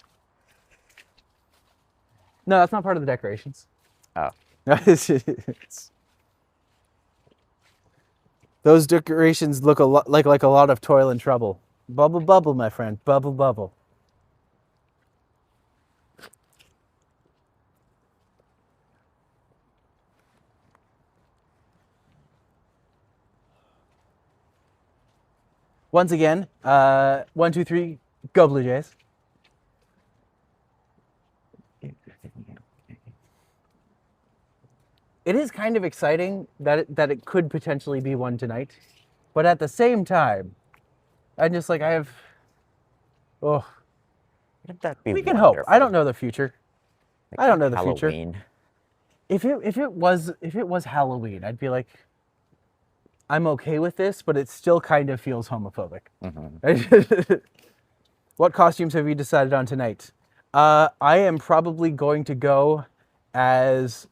No, that's not part of the decorations. Oh. Those decorations look a lot like a lot of toil and trouble. Bubble, bubble, my friend. Bubble, bubble. Once again, 1, 2, 3, go Blue Jays. It is kind of exciting that it could potentially be one tonight, but at the same time, I'm just like Wouldn't that be we can hope. wonderful? I don't know the future. Like I don't know the future. Halloween. If it was Halloween, I'd be like, I'm okay with this, but it still kind of feels homophobic. What costumes have you decided on tonight? I am probably going to go as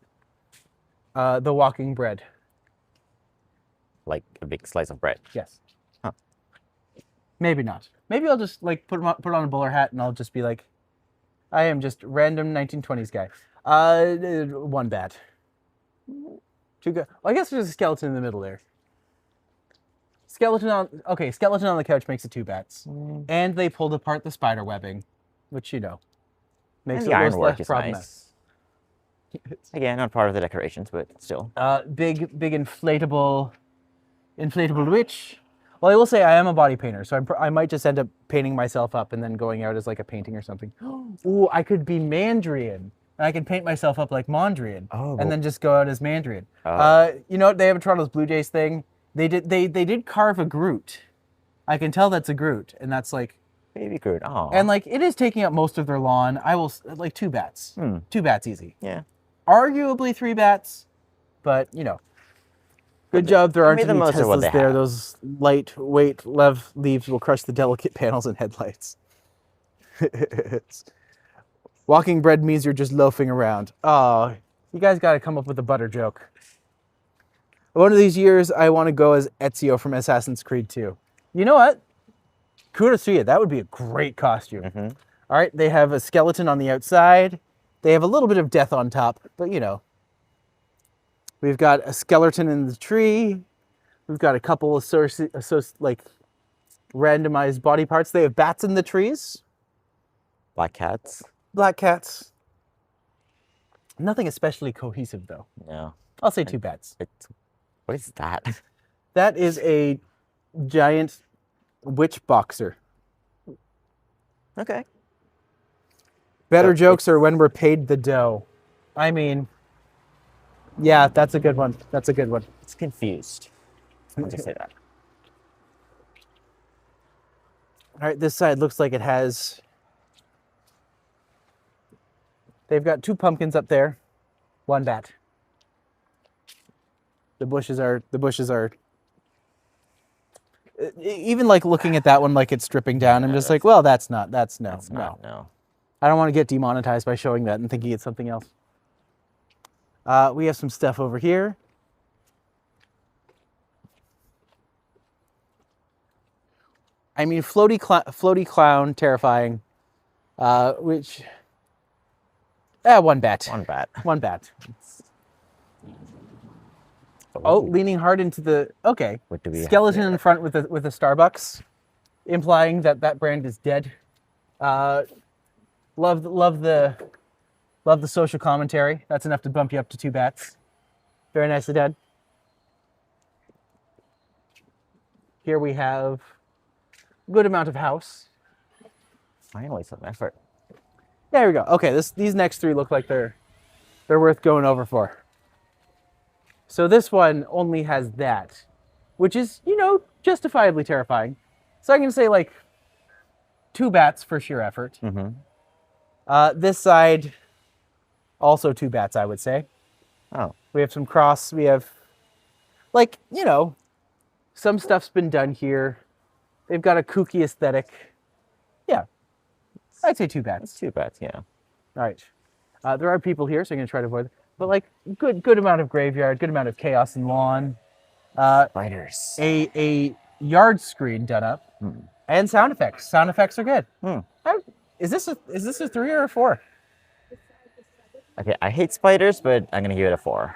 the walking bread. Like a big slice of bread. Yes. Huh. Maybe not. Maybe I'll just like put on a bowler hat and I'll just be like, I am just random 1920s guy. 1 bat. 2 good. Well, I guess there's a skeleton in the middle there. Skeleton on the couch makes it 2 bats. And they pulled apart the spider webbing, which, you know, makes And it the less ironwork is problematic. nice. Again, not part of the decorations, but still. Big inflatable witch. Well, I will say I am a body painter, so I might just end up painting myself up and then going out as like a painting or something. Ooh, I could be Mandrian, and I could paint myself up like Mondrian, and then just go out as Mandrian. You know what? They have a Toronto's Blue Jays thing. They did carve a Groot. I can tell that's a Groot, and that's like Baby Groot. Oh. and like it is taking up most of their lawn. I will like 2 bats. 2 bats easy. Yeah. Arguably 3 bats, but you know. Good job. There aren't made the any most of what Teslas they there. have. Those lightweight leaves will crush the delicate panels and headlights. Walking bread means you're just loafing around. Oh, you guys got to come up with a butter joke. One of these years, I want to go as Ezio from Assassin's Creed 2. You know what? Kudos to you. That would be a great costume. All right, they have a skeleton on the outside. They have a little bit of death on top, but you know. We've got a skeleton in the tree. We've got a couple of like randomized body parts. They have bats in the trees. Black cats. Black cats. Nothing especially cohesive though. No. I'll say 2 bats. What is that? That is a giant witch boxer. Okay. Better So jokes are when we're paid the dough. I mean, yeah, that's a good one. That's a good one. It's confused. I'll just say that. All right, this side looks like it has. They've got 2 pumpkins up there, 1 bat. The bushes are. Even like looking at that one, like it's stripping down. I'm just like, well, that's not. That's no. No. I don't want to get demonetized by showing that and thinking it's something else. We have some stuff over here. I mean, floaty clown, terrifying. Which, 1 bat. 1 bat. 1 bat. Oh, leaning hard into the What do we have skeleton there? in front with a Starbucks, implying that that brand is dead. Love the social commentary. That's enough to bump you up to 2 bats. Very nicely done. Here we have a good amount of house. Finally, some effort. There we go. Okay, these next 3 look like they're worth going over for. So this one only has that, which is, justifiably terrifying. So I'm going to say like 2 bats for sheer effort. Mm-hmm. This side, also 2 bats, I would say. Oh. We have some cross. We have, some stuff's been done here. They've got a kooky aesthetic. Yeah, I'd say 2 bats. 2 bats, yeah. All right. There are people here, so I'm going to try to avoid them. But good amount of graveyard, good amount of chaos and lawn. Spiders. A yard screen done up, and sound effects. Sound effects are good. Is this a 3 or a 4? Okay, I hate spiders, but I'm gonna give it a 4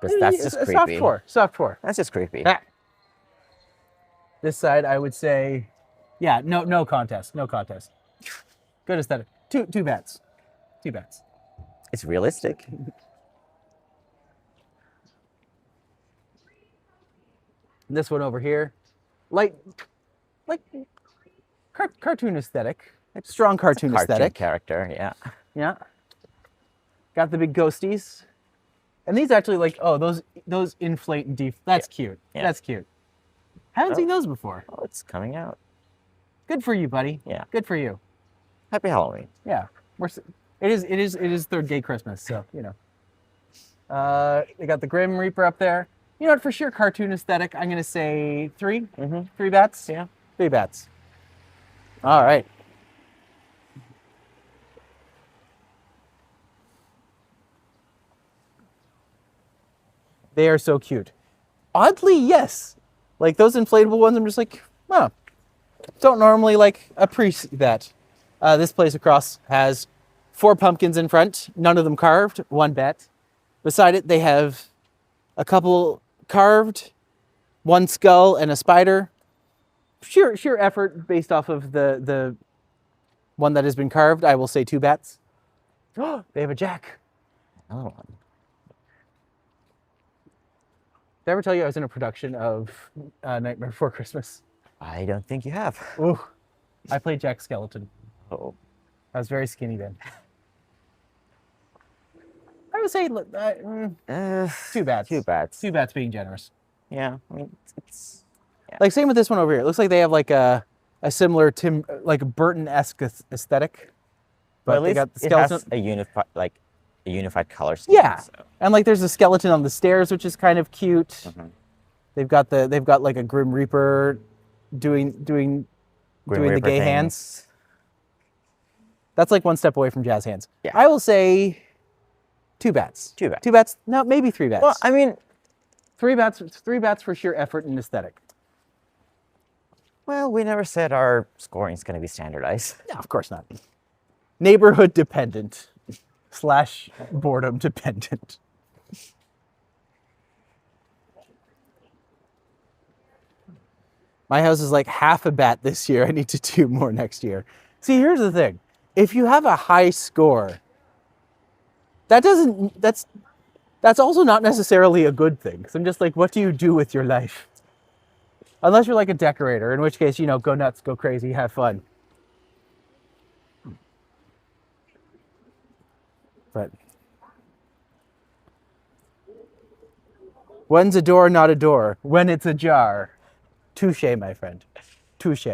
because that's just a creepy. Soft 4. That's just creepy. Ah. This side, I would say, yeah, no contest. Good aesthetic. Two bats. 2 bats. It's realistic. This one over here, cartoon aesthetic, strong cartoon Cartoon aesthetic. character, yeah. Yeah. Got the big ghosties, and these actually those inflate and deflate. That's cute. Yeah. That's cute. Haven't seen those before. Oh, it's coming out. Good for you, buddy. Yeah. Good for you. Happy Halloween. Yeah. It is third day Christmas, so they got the Grim Reaper up there. You know what? For sheer cartoon aesthetic, I'm gonna say 3. Mm-hmm. 3 bats. Yeah. 3 bats. All right. They are so cute. Oddly, yes. Like those inflatable ones, I'm just like, oh, don't normally appreciate that. This place across has 4 pumpkins in front, none of them carved, 1 bat. Beside it, they have a couple carved, 1 skull and a spider. Sheer effort based off of the one that has been carved. I will say 2 bats. Oh, they have a jack. Another one. Did I ever tell you I was in a production of Nightmare Before Christmas? I don't think you have. Ooh, I played Jack Skeleton. Oh. I was very skinny then. I would say 2 bats. 2 bats. 2 bats being generous. Yeah, I mean, it's Like same with this one over here. It looks like they have a similar Burton-esque aesthetic. But at they least got the it skeleton. has a unified color scheme. Yeah. So. And there's a skeleton on the stairs, which is kind of cute. Mhm. They've got a Grim Reaper doing the Reaper gay thing. hands. That's 1 step away from jazz hands. Yeah. I will say 2 bats. 2 bats. 2 bats. No, maybe 3 bats. Well, I mean, 3 bats. 3 bats for sheer effort and aesthetic. well, we never said our scoring is going to be standardized. No, of course not. Neighborhood dependent / boredom dependent. My house is half a bat this year. I need to do more next year. See, here's the thing. If you have a high score, that's also not necessarily a good thing. So I'm just what do you do with your life? Unless you're like a decorator, in which case, you know, go nuts, go crazy, have fun. But when's a door not a door? When it's ajar. Touche, my friend. Touche.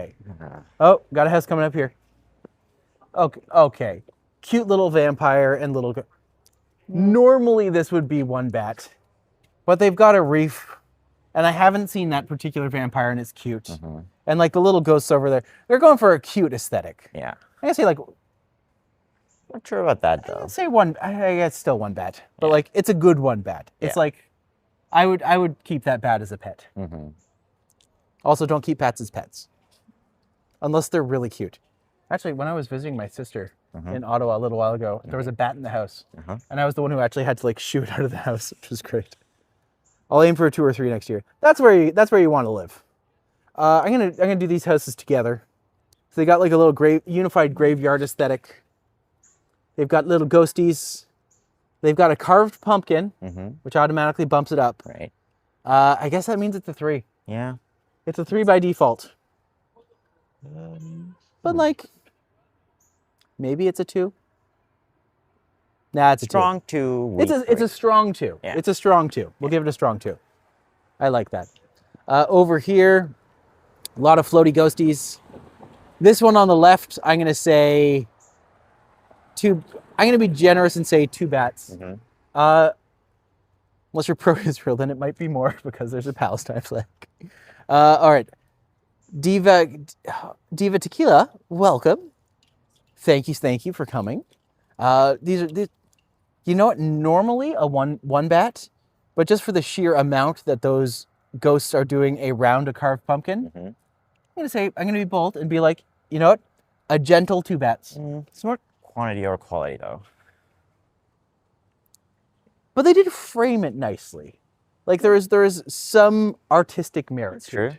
Oh, got a house coming up here. Okay, okay. Cute little vampire and little... Normally this would be one bat, but they've got a reef, and I haven't seen that particular vampire, and it's cute. And like the little ghosts over there, they're going for a cute aesthetic. Yeah. I gotta say, like, Not sure about that though. I'd say one. I guess still one bat, but like it's a good one bat. It's like, I would keep that bat as a pet. Also, don't keep bats as pets, unless they're really cute. Actually, when I was visiting my sister in Ottawa a little while ago, there was a bat in the house, and I was the one who actually had to like shoot out of the house, which was great. I'll aim for a 2 or 3 next year. That's where you want to live. I'm gonna do these houses together. So they got like a little unified graveyard aesthetic. They've got little ghosties. They've got a carved pumpkin, which automatically bumps it up. Right. I guess that means it's a 3. Yeah. It's a 3 by default. But like, maybe it's a 2. Nah, it's a Strong 2. 2. It's a strong 2. Yeah. It's a strong 2. We'll give it a strong 2. I like that. Over here, a lot of floaty ghosties. This one on the left, I'm gonna say 2. I'm gonna be generous and say 2 bats. Unless you're pro-Israel, then it might be more because there's a Palestine flag. All right, Diva Tequila, welcome. Thank you for coming. These, you know what? Normally a one bat, but just for the sheer amount that those ghosts are doing around a carved pumpkin, I'm gonna be bold and be like, you know what? A gentle 2 bats. It's more quantity or quality though. But they did frame it nicely. Like there is some artistic merit. That's to true. it.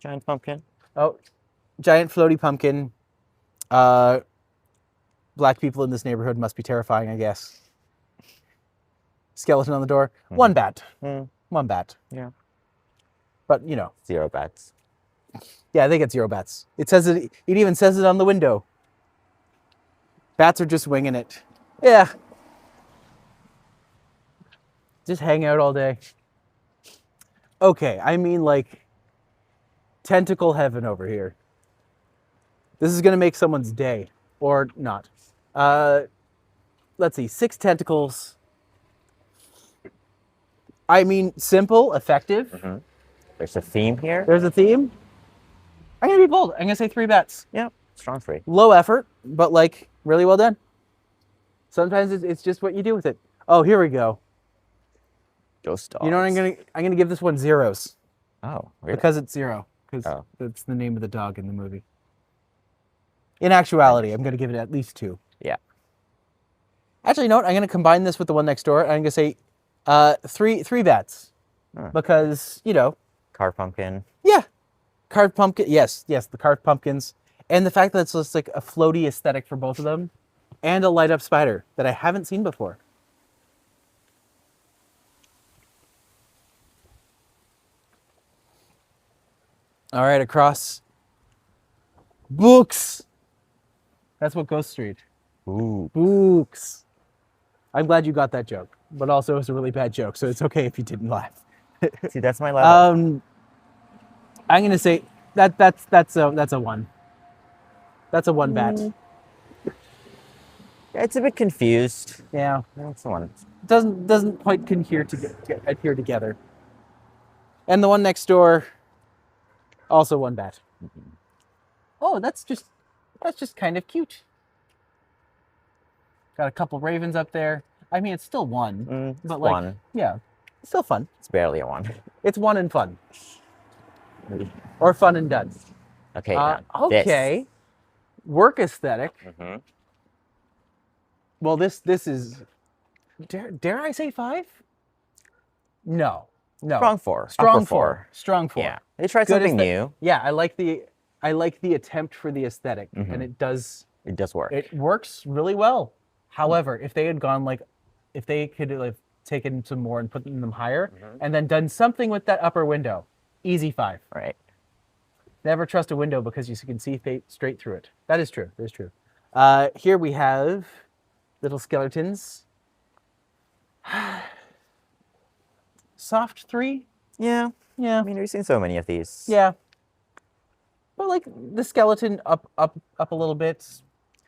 Giant pumpkin. Oh, giant floaty pumpkin. Black people in this neighborhood must be terrifying, I guess. Skeleton on the door. 1 bat. 1 bat. Yeah. But, you know. 0 bats. Yeah, they get 0 bats. It says it even says it on the window. Bats are just winging it. Yeah. Just hang out all day. Okay, I mean like tentacle heaven over here. This is gonna make someone's day, or not. Let's see, 6 tentacles. I mean, simple, effective. There's a theme here. There's a theme. I'm gonna be bold. I'm gonna say 3 bats. Yeah, strong 3. Low effort, but like really well done. Sometimes it's just what you do with it. Oh, here we go. Ghost dogs. You know what I'm gonna give this one 0s. Oh, really? Because it's 0. Because Oh. that's the name of the dog in the movie. In actuality, I'm gonna give it at least 2. Yeah. Actually, you know what? I'm gonna combine this with the one next door. I'm gonna say 3 bats. Because, you know. Carved pumpkin. Yeah. Carved pumpkin. Yes, the carved pumpkins. And the fact that it's just like a floaty aesthetic for both of them. And a light up spider that I haven't seen before. All right, across. Books. That's what Ghost Street. Ooh. Books. I'm glad you got that joke, but also it was a really bad joke, so it's okay if you didn't laugh. See, that's my level. I'm gonna say that's a 1. That's a 1 bat. Yeah, it's a bit confused. Yeah, That's the one. doesn't quite adhere together. And the one next door, also 1 bat. Oh, that's just kind of cute. Got a couple ravens up there. I mean, it's still 1, but like, 1. yeah, it's still fun. It's barely a 1. It's 1 and fun, or fun and done. Okay. Now, Okay. Work aesthetic. This. Well, this is. Dare I say 5? No. Strong 4. Strong Upper 4. Strong 4. Yeah. They tried Good something aesthet- new. Yeah, I like the attempt for the aesthetic, and it does. It does work. It works really well. However, if they had gone like, if they could have taken some more and put them higher, and then done something with that upper window, easy 5. Right. Never trust a window because you can see straight through it. That is true. That is true. Here we have little skeletons. Soft 3? Yeah. Yeah. I mean, we've seen so many of these. Yeah. But like the skeleton up a little bit.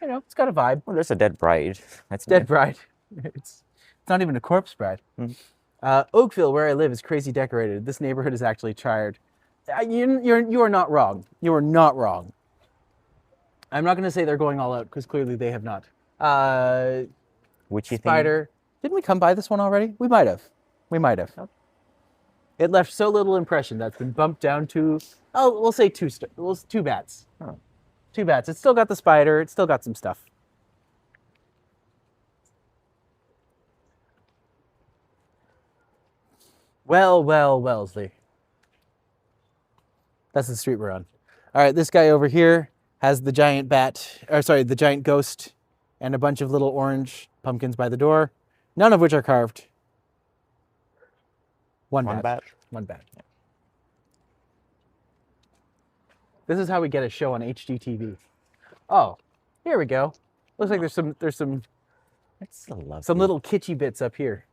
You know, it's got a vibe. Well, there's a dead bride. That's Dead new. bride. It's not even a corpse bride. Mm. Oakville, where I live, is crazy decorated. This neighborhood is actually tired. You are not wrong. You are not wrong. I'm not going to say they're going all out because clearly they have not. Witchy thing. Spider. Didn't we come by this one already? We might have. We might have. It left so little impression that's been bumped down to, oh, we'll say two bats. Oh. 2 bats. It's still got the spider. It's still got some stuff. Well, Wellesley. That's the street we're on. All right, this guy over here has the giant the giant ghost and a bunch of little orange pumpkins by the door, none of which are carved. One bat. One bat. Yeah. This is how we get a show on HGTV. Oh, here we go. Looks like there's some That's so lovely. some little kitschy bits up here.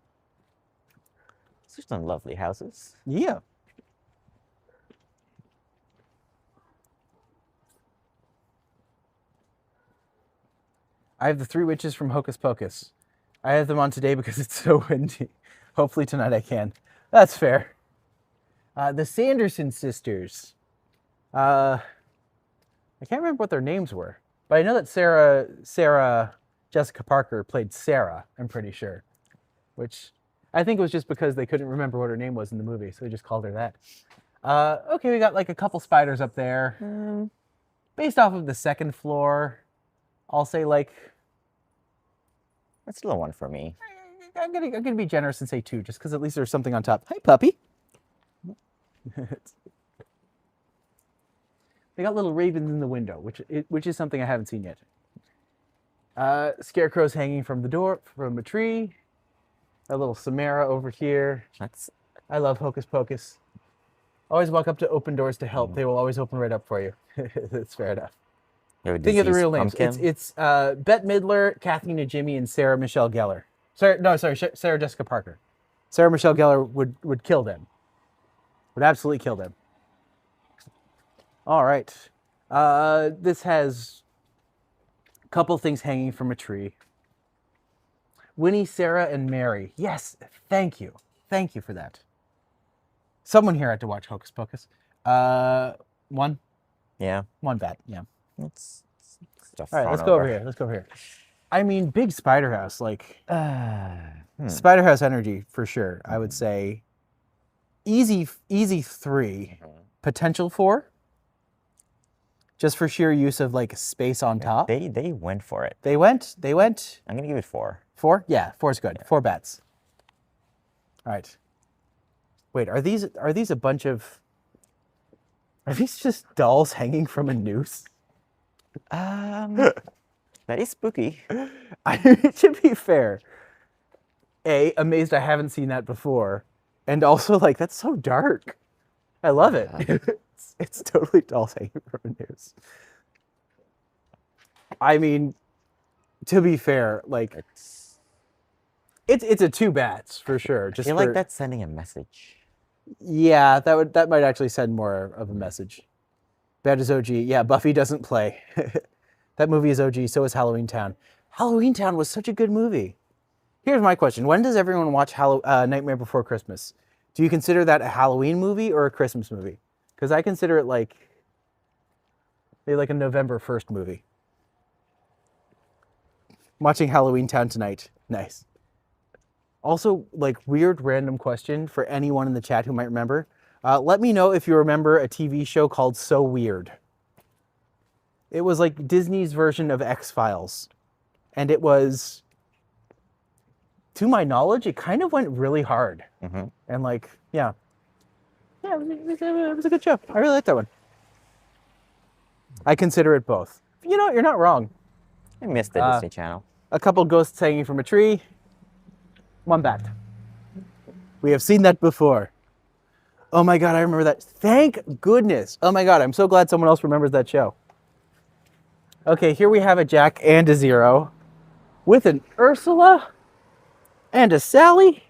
There's some lovely houses. Yeah. I have the 3 witches from Hocus Pocus. I have them on today because it's so windy. Hopefully tonight I can. That's fair. The Sanderson sisters. I can't remember what their names were, but I know that Sarah Jessica Parker played Sarah, I'm pretty sure. Which I think it was just because they couldn't remember what her name was in the movie, so they just called her that. Okay, we got like a couple spiders up there. Based off of the second floor, I'll say like... That's still a 1 for me. I'm gonna be generous and say 2, just because at least there's something on top. Hi, puppy. They got little ravens in the window, which is something I haven't seen yet. Scarecrows hanging from the door from a tree. A little Samara over here. I love Hocus Pocus. Always walk up to open doors to help. They will always open right up for you. That's fair enough. Think of the real names. It's Bette Midler, Kathy Najimy, and Sarah Michelle Gellar. Sarah Jessica Parker. Sarah Michelle Gellar would kill them. Would absolutely kill them. All right. This has a couple things hanging from a tree. Winnie, Sarah, and Mary. Yes, thank you. Thank you for that. Someone here had to watch Hocus Pocus. 1? Yeah. 1 bat, yeah. It's stuff. All right, let's go over here. Let's go over here. I mean, big spider house, like spider house energy for sure. I would say easy 3, potential 4, just for sheer use of like space on top. They went for it. They went. I'm gonna give it 4. 4? Yeah, 4 is good. Yeah. 4 bats. All right. Wait, are these a bunch of? Are these just dolls hanging from a noose? That is spooky. To be fair, amazed I haven't seen that before, and also like that's so dark. I love it. It's totally dolls hanging from a noose. I mean, to be fair, like it's a 2 bats for sure. I feel like that's sending a message. Yeah, that might actually send more of a message. Bad is OG. Yeah, Buffy doesn't play. That movie is OG, so is Halloween Town. Halloween Town was such a good movie. Here's my question. When does everyone watch Nightmare Before Christmas? Do you consider that a Halloween movie or a Christmas movie? Because I consider it like a November 1st movie. Watching Halloween Town tonight. Nice. Also, like, weird random question for anyone in the chat who might remember. Let me know if you remember a TV show called So Weird. It was like Disney's version of X-Files. And it was, to my knowledge, it kind of went really hard. Mm-hmm. And like, yeah. Yeah, it was a good show. I really liked that one. I consider it both. You know, you're not wrong. I missed the Disney Channel. A couple ghosts hanging from a tree. 1 bat. We have seen that before. Oh my God, I remember that. Thank goodness. Oh my God, I'm so glad someone else remembers that show. Okay, here we have a Jack and a Zero with an Ursula and a Sally.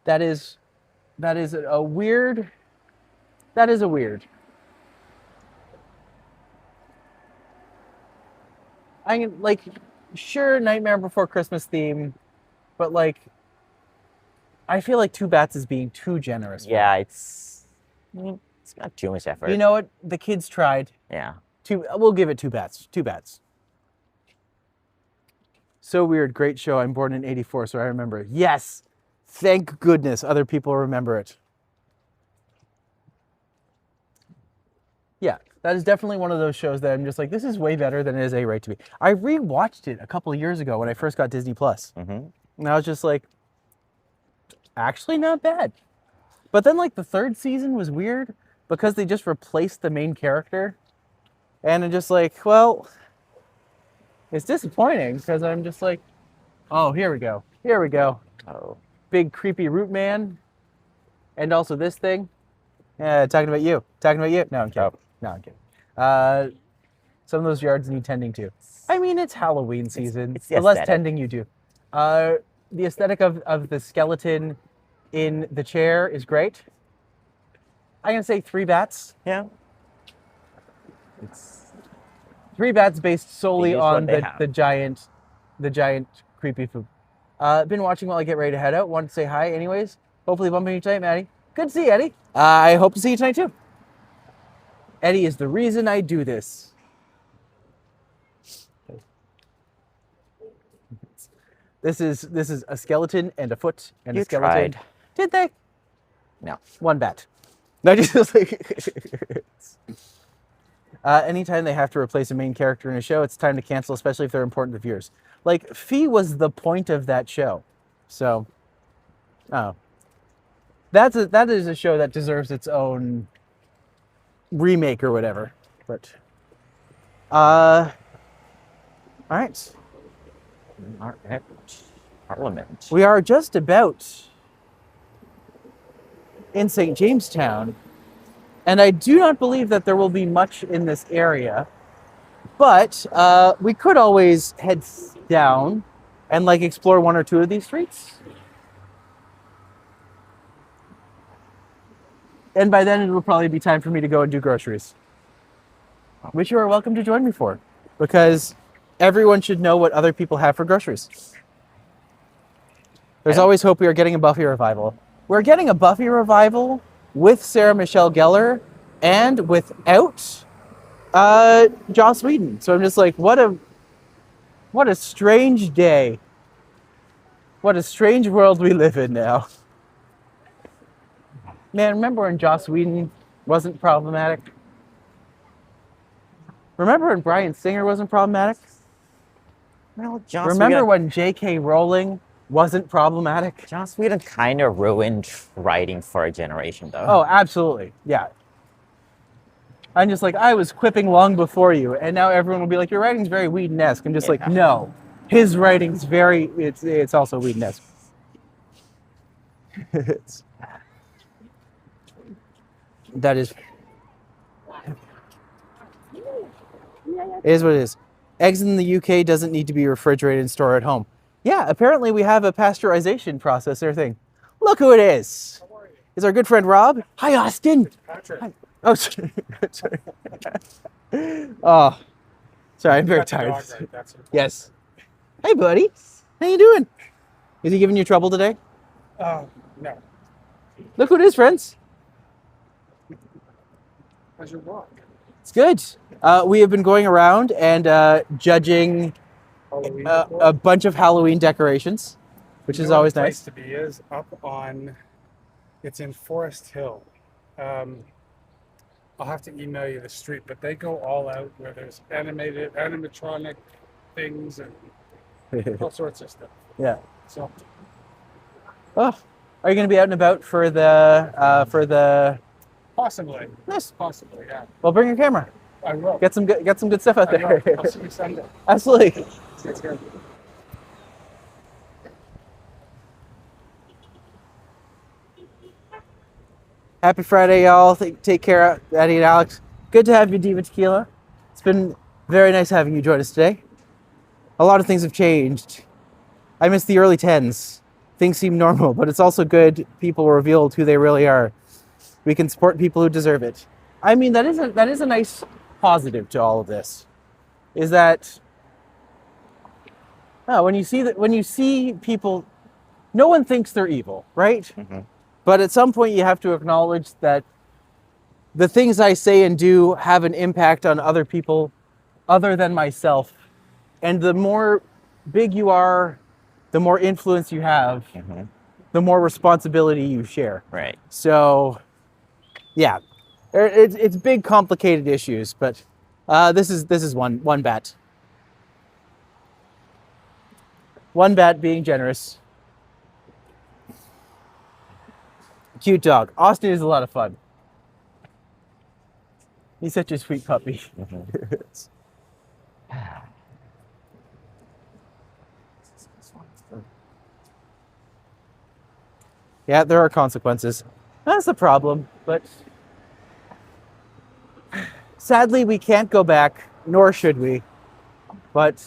That is a weird. That is a weird. Like, sure, Nightmare Before Christmas theme, but like, I feel like two bats is being too generous. Yeah, it's not too much effort. You know what? The kids tried. Yeah. We'll give it two bats. Two bats. So weird. Great show. I'm born in '84, so I remember it. Yes. Thank goodness other people remember it. Yeah, that is definitely one of those shows that I'm just like, this is way better than it is a right to be. I rewatched it a couple of years ago when I first got Disney Plus, and I was just like, actually not bad. But then like the third season was weird because they just replaced the main character, and I'm just like, well, it's disappointing because I'm just like, oh, here we go. Here we go. Oh. Big creepy root man, and also this thing. Yeah, talking about you. Talking about you. No, I'm kidding. Oh. No, I'm kidding. Some of those yards need tending to. I mean, it's Halloween season. It's the the less aesthetic. tending you do. The aesthetic of the skeleton in the chair is great. I'm gonna say 3 bats. Yeah. It's 3 bats based solely use what on they the giant creepy food. Been watching while I get ready to head out. Wanted to say hi anyways. Hopefully bumping you tonight, Maddie. Good to see you, Eddie. I hope to see you tonight too. Eddie is the reason I do this. This is a skeleton and a foot and You a skeleton. tried. Did they? No. 1 bat. No, just like anytime they have to replace a main character in a show, it's time to cancel, especially if they're important to viewers. Like, Fee was the point of that show. So, oh. That is a show that deserves its own remake or whatever. But all right. Parliament. We are just about in St. Jamestown, and I do not believe that there will be much in this area, but we could always head down and like explore 1 or 2 of these streets. And by then it will probably be time for me to go and do groceries, which you are welcome to join me for, because everyone should know what other people have for groceries. There's always hope we are getting a Buffy revival. We're getting a Buffy revival with Sarah Michelle Gellar and without Joss Whedon. So I'm just like, what a strange day. What a strange world we live in now. Man, remember when Joss Whedon wasn't problematic? Remember when Bryan Singer wasn't problematic? Well, Joss Remember Whedon, when J.K. Rowling wasn't problematic? Joss Whedon kind of ruined writing for a generation, though. Oh, absolutely. Yeah. I'm just like, I was quipping long before you, and now everyone will be like, your writing's very Whedon-esque. I'm just like, no. His writing's very, it's also Whedon-esque. That is... It is what it is. Eggs in the UK doesn't need to be refrigerated and stored at home. Yeah, apparently we have a pasteurization process there thing. Look who it is. It's our good friend Rob. Hi, Austin. Patrick. Hi. Oh, sorry. Sorry. Oh, sorry, I'm very tired. Right? That's it. Yes. Hey, buddy. How you doing? Is he giving you trouble today? No. Look who it is, friends. How's your walk? It's good. We have been going around and judging Halloween a bunch of Halloween decorations, which is always the nice. place to be is up on, it's in Forest Hill. I'll have to email you the street, but they go all out where there's animatronic things and all sorts of stuff. Yeah. So Oh, are you going to be out and about for the? possibly, Nice. possibly, yeah. Well, bring your camera. I will. Get some good stuff out I will. there. I'll see you Sunday. Absolutely. Take care. Happy Friday, y'all. Take care, Eddie and Alex. Good to have you, Diva Tequila. It's been very nice having you join us today. A lot of things have changed. I miss the early 10s. Things seem normal, but it's also good people revealed who they really are. We can support people who deserve it. I mean, that is a nice positive to all of this. Is that when you see people, no one thinks they're evil, right? Mm-hmm. But at some point, you have to acknowledge that the things I say and do have an impact on other people other than myself. And the more big you are, the more influence you have, Mm-hmm. the more responsibility you share. Right. So, yeah, it's big, complicated issues, but this is one bat. One bat being generous. Cute dog. Austin is a lot of fun. He's such a sweet puppy. Mm-hmm. Yeah, there are consequences. That's the problem, but sadly we can't go back, nor should we. But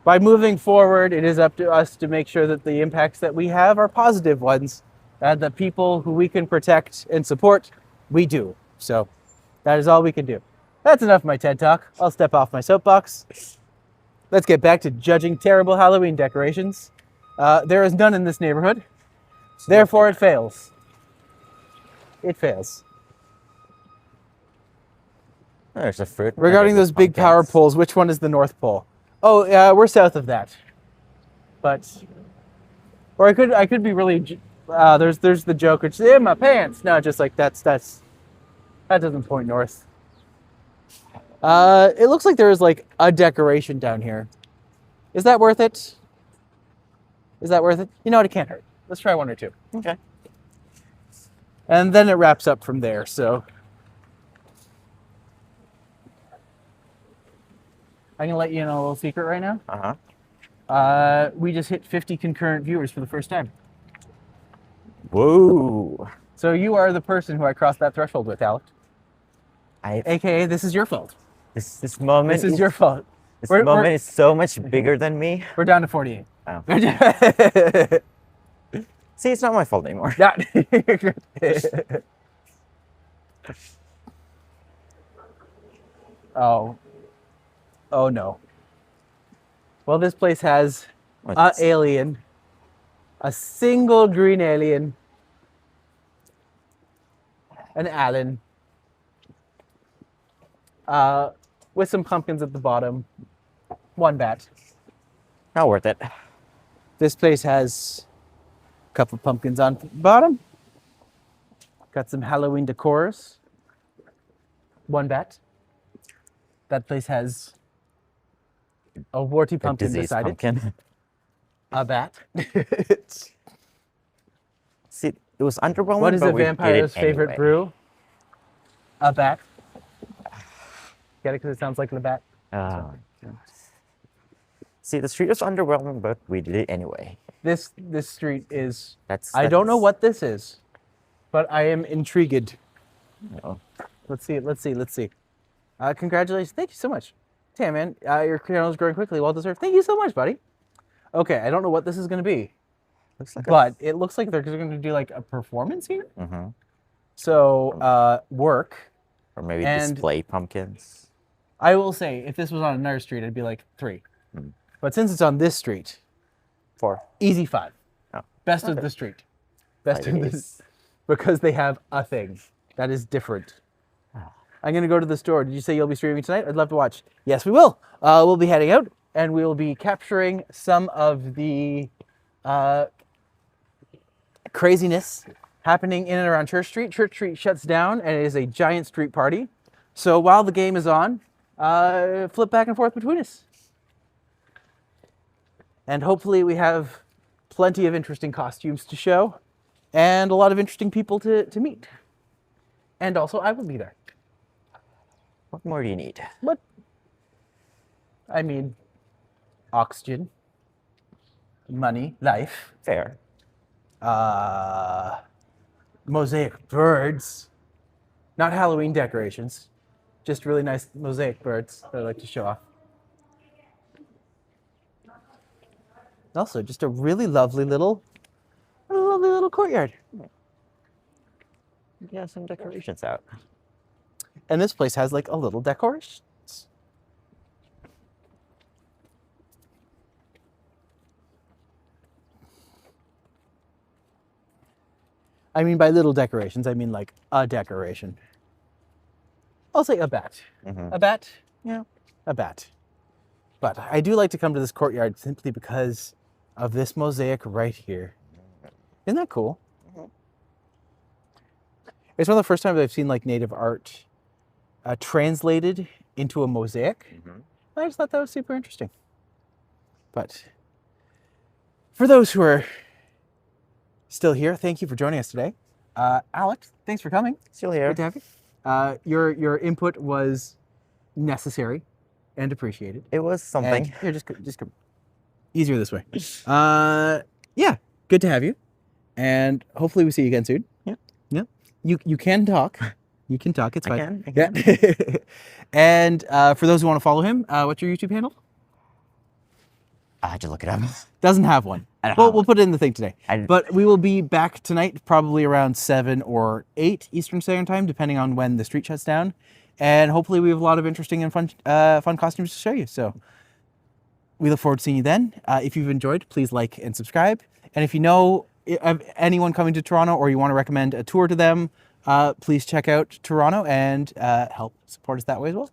by moving forward, it is up to us to make sure that the impacts that we have are positive ones, and the people who we can protect and support, we do. So that is all we can do. That's enough of my TED Talk. I'll step off my soapbox. Let's get back to judging terrible Halloween decorations. There is none in this neighborhood. Therefore, it fails. It fails. There's a fruit. Regarding those big power poles, which one is the North Pole? Oh, we're south of that. But, or I could be really. There's the joke, which is in my pants. No, just like that doesn't point north. It looks like there is like a decoration down here. Is that worth it? Is that worth it? You know what? It can't hurt. Let's try one or two. Okay. And then it wraps up from there, so. I can let you in on a little secret right now. Uh-huh. We just hit 50 concurrent viewers for the first time. Whoa. So you are the person who I crossed that threshold with, Alec. I AKA, this is your fault. this moment This is your fault. This We're- moment we're- is so much bigger than me. We're down to 48. Oh. See, it's not my fault anymore. Not- oh. Oh no. Well, this place has What's- alien. A single green alien. An Allen. With some pumpkins at the bottom. One bat. Not worth it. This place has a couple pumpkins on the bottom. Got some Halloween decors. One bat. That place has a warty A pumpkin diseased beside pumpkin. it. A bat. See, it was underwhelming. What is but a we did vampire's it favorite anyway. brew? A bat. Get it? Because it sounds like the bat. Oh, my goodness. See, the street was underwhelming, but we did it anyway. This street is. That's. I don't know that's- what this is, but I am intrigued. Oh. Let's see. Congratulations. Thank you so much. Damn, man. Your channel is growing quickly. Well deserved. Thank you so much, buddy. Okay, I don't know what this is going to be, Looks like but it looks like they're going to do like a performance here. Mm-hmm. So, work. Or maybe And- display pumpkins. I will say, if this was on another street, I'd be like 3. Hmm. But since it's on this street, 4. easy 5. Oh. Best of Okay. the street. Best Five of it the is. because they have a thing that is different. I'm gonna go to the store. Did you say you'll be streaming tonight? I'd love to watch. Yes, we will. We'll be heading out, and we will be capturing some of the craziness happening in and around Church Street. Church Street shuts down, and it is a giant street party. So while the game is on, flip back and forth between us, and hopefully we have plenty of interesting costumes to show, and a lot of interesting people to meet. And also, I will be there. What more do you need? What? I mean, oxygen, money, life, Fair. mosaic birds. Not Halloween decorations. Just really nice mosaic birds that I like to show off. Also, just a really lovely little courtyard. Yeah, some decorations out. And this place has like a little decorations. I mean, by little decorations, I mean like a decoration. I'll say a bat. A bat? Yeah, a bat. But I do like to come to this courtyard simply because of this mosaic right here. Isn't that cool? It's one of the first times I've seen like native art translated into a mosaic. I just thought that was super interesting. But for those who are still here, thank you for joining us today. Alec, thanks for coming. Still here. Good to have you. Your input was necessary and appreciated. It was something. And here, just come. Easier this way. Yeah, good to have you. And hopefully we see you again soon. Yeah. Yeah. You can talk. You can talk. It's fine. I can. Yeah. And for those who want to follow him, what's your YouTube handle? I had to look it up. Doesn't have one. We'll put it in the thing today. But we will be back tonight, probably around 7 or 8 Eastern Standard Time, depending on when the street shuts down. And hopefully we have a lot of interesting and fun costumes to show you. So we look forward to seeing you then. If you've enjoyed, please like and subscribe. And if you know of anyone coming to Toronto or you want to recommend a tour to them, please check out Toronto and help support us that way as well.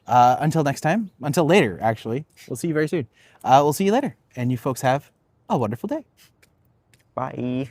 Until next time, until later, actually. We'll see you very soon. We'll see you later. And you folks have a wonderful day. Bye.